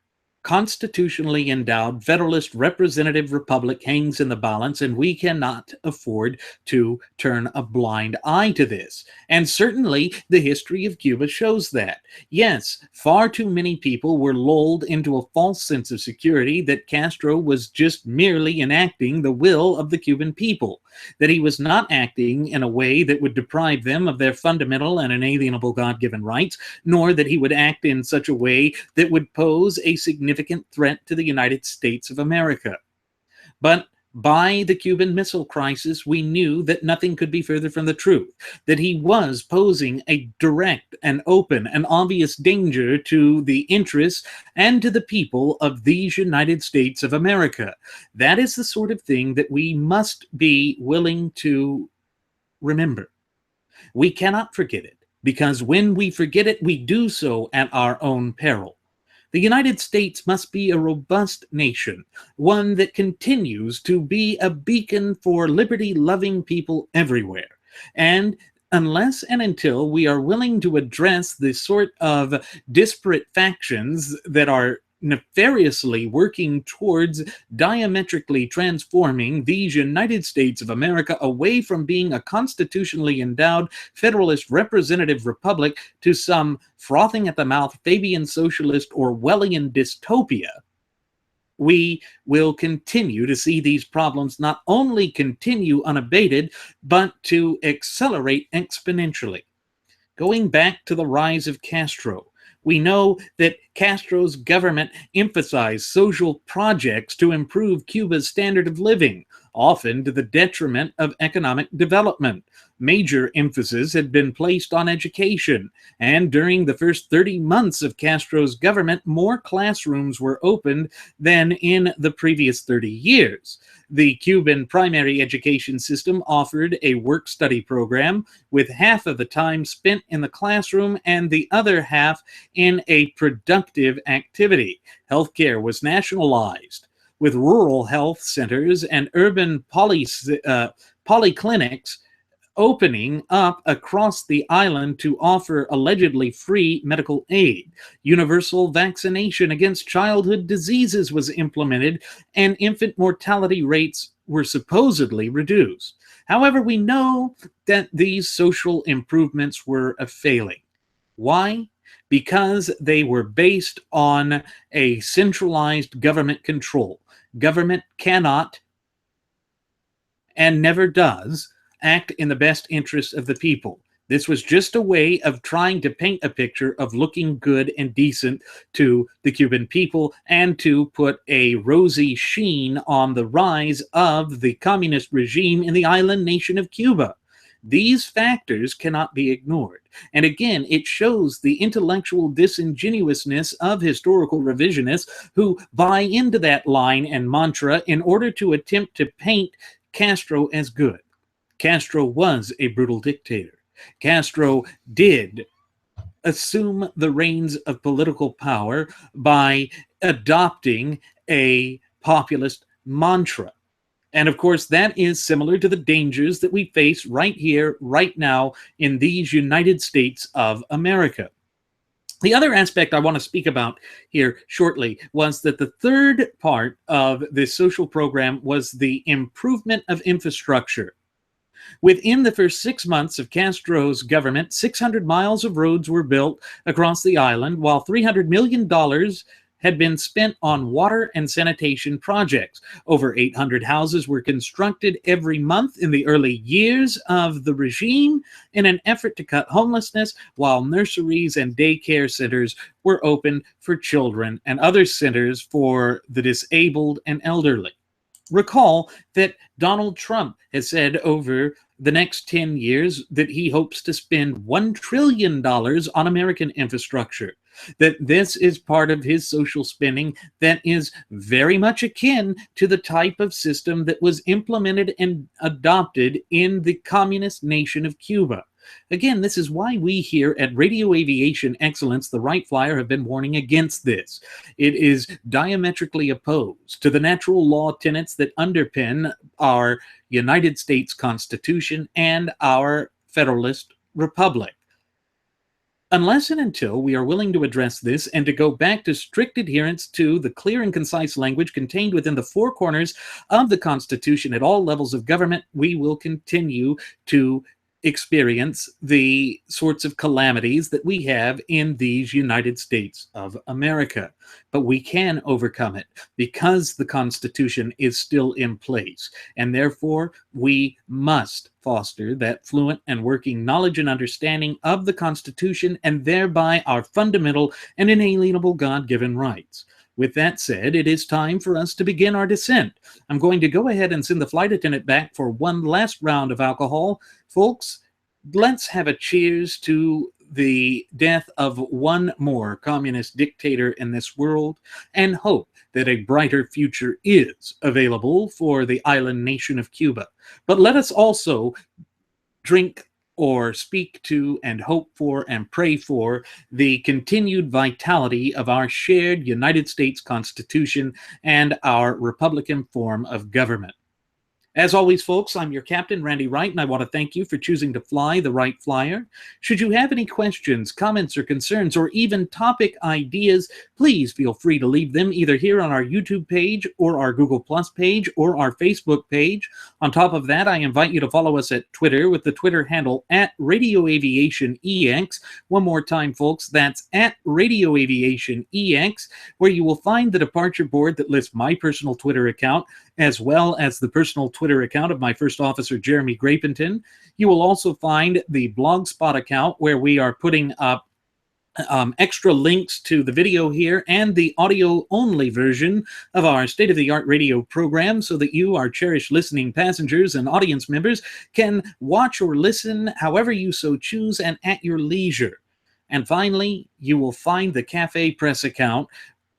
constitutionally endowed Federalist representative republic hangs in the balance, and we cannot afford to turn a blind eye to this. And certainly the history of Cuba shows that. Yes, far too many people were lulled into a false sense of security that Castro was just merely enacting the will of the Cuban people, that he was not acting in a way that would deprive them of their fundamental and inalienable God-given rights, nor that he would act in such a way that would pose a significant threat to the United States of America. But by the Cuban Missile Crisis, we knew that nothing could be further from the truth, that he was posing a direct and open and obvious danger to the interests and to the people of these United States of America. That is the sort of thing that we must be willing to remember. We cannot forget it, because when we forget it, we do so at our own peril. The United States must be a robust nation, one that continues to be a beacon for liberty-loving people everywhere. And unless and until we are willing to address the sort of disparate factions that are nefariously working towards diametrically transforming these United States of America away from being a constitutionally endowed Federalist representative republic to some frothing at the mouth Fabian socialist Orwellian dystopia, we will continue to see these problems not only continue unabated, but to accelerate exponentially. Going back to the rise of Castro, we know that Castro's government emphasized social projects to improve Cuba's standard of living, often to the detriment of economic development. Major emphasis had been placed on education, and during the first 30 months of Castro's government, more classrooms were opened than in the previous 30 years. The Cuban primary education system offered a work-study program with half of the time spent in the classroom and the other half in a productive activity. Healthcare was nationalized, with rural health centers and urban polyclinics opening up across the island to offer allegedly free medical aid. Universal vaccination against childhood diseases was implemented, and infant mortality rates were supposedly reduced. However, we know that these social improvements were a failing. Why? Because they were based on a centralized government control. Government cannot and never does act in the best interests of the people. This was just a way of trying to paint a picture of looking good and decent to the Cuban people and to put a rosy sheen on the rise of the communist regime in the island nation of Cuba. These factors cannot be ignored. And again, it shows the intellectual disingenuousness of historical revisionists who buy into that line and mantra in order to attempt to paint Castro as good. Castro was a brutal dictator. Castro did assume the reins of political power by adopting a populist mantra. And of course, that is similar to the dangers that we face right here, right now, in these United States of America. The other aspect I want to speak about here shortly was that the third part of this social program was the improvement of infrastructure. Within the first 6 months of Castro's government, 600 miles of roads were built across the island, while $300 million had been spent on water and sanitation projects. Over 800 houses were constructed every month in the early years of the regime in an effort to cut homelessness, while nurseries and daycare centers were opened for children and other centers for the disabled and elderly. Recall that Donald Trump has said over the next 10 years that he hopes to spend $1 trillion on American infrastructure, that this is part of his social spending that is very much akin to the type of system that was implemented and adopted in the communist nation of Cuba. Again, this is why we here at Radio Aviation Excellence, the Wright Flyer, have been warning against this. It is diametrically opposed to the natural law tenets that underpin our United States Constitution and our Federalist Republic. Unless and until we are willing to address this and to go back to strict adherence to the clear and concise language contained within the four corners of the Constitution at all levels of government, we will continue to experience the sorts of calamities that we have in these United States of America. But we can overcome it because the Constitution is still in place, and therefore we must foster that fluent and working knowledge and understanding of the Constitution and thereby our fundamental and inalienable God-given rights. With that said, it is time for us to begin our descent. I'm going to go ahead and send the flight attendant back for one last round of alcohol. Folks, let's have a cheers to the death of one more communist dictator in this world and hope that a brighter future is available for the island nation of Cuba. But let us also drink or speak to and hope for and pray for the continued vitality of our shared United States Constitution and our Republican form of government. As always, folks, I'm your captain, Randy Wright, and I want to thank you for choosing to fly the Wright Flyer. Should you have any questions, comments, or concerns, or even topic ideas, please feel free to leave them either here on our YouTube page or our Google Plus page or our Facebook page. On top of that, I invite you to follow us at Twitter with the Twitter handle @RadioAviationEX. One more time, folks, that's @RadioAviationEX, where you will find the departure board that lists my personal Twitter account, as well as the personal Twitter account of my first officer, Jeremy Grapenton. You will also find the Blogspot account where we are putting up extra links to the video here and the audio-only version of our state-of-the-art radio program so that you, our cherished listening passengers and audience members, can watch or listen however you so choose and at your leisure. And finally, you will find the Cafe Press account,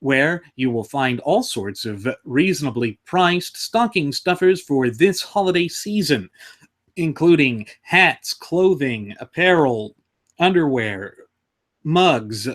where you will find all sorts of reasonably priced stocking stuffers for this holiday season, including hats, clothing, apparel, underwear, mugs,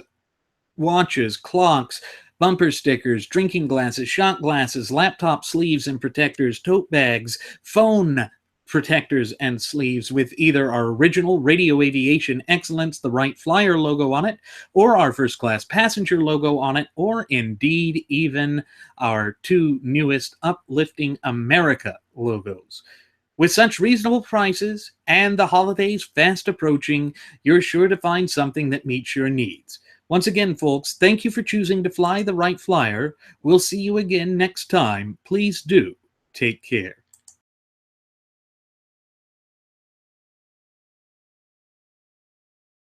watches, clocks, bumper stickers, drinking glasses, shot glasses, laptop sleeves and protectors, tote bags, phone protectors and sleeves with either our original Radio Aviation Excellence, the Wright Flyer logo on it, or our First Class Passenger logo on it, or indeed even our two newest Uplifting America logos. With such reasonable prices and the holidays fast approaching, you're sure to find something that meets your needs. Once again, folks, thank you for choosing to fly the Wright Flyer. We'll see you again next time. Please do take care.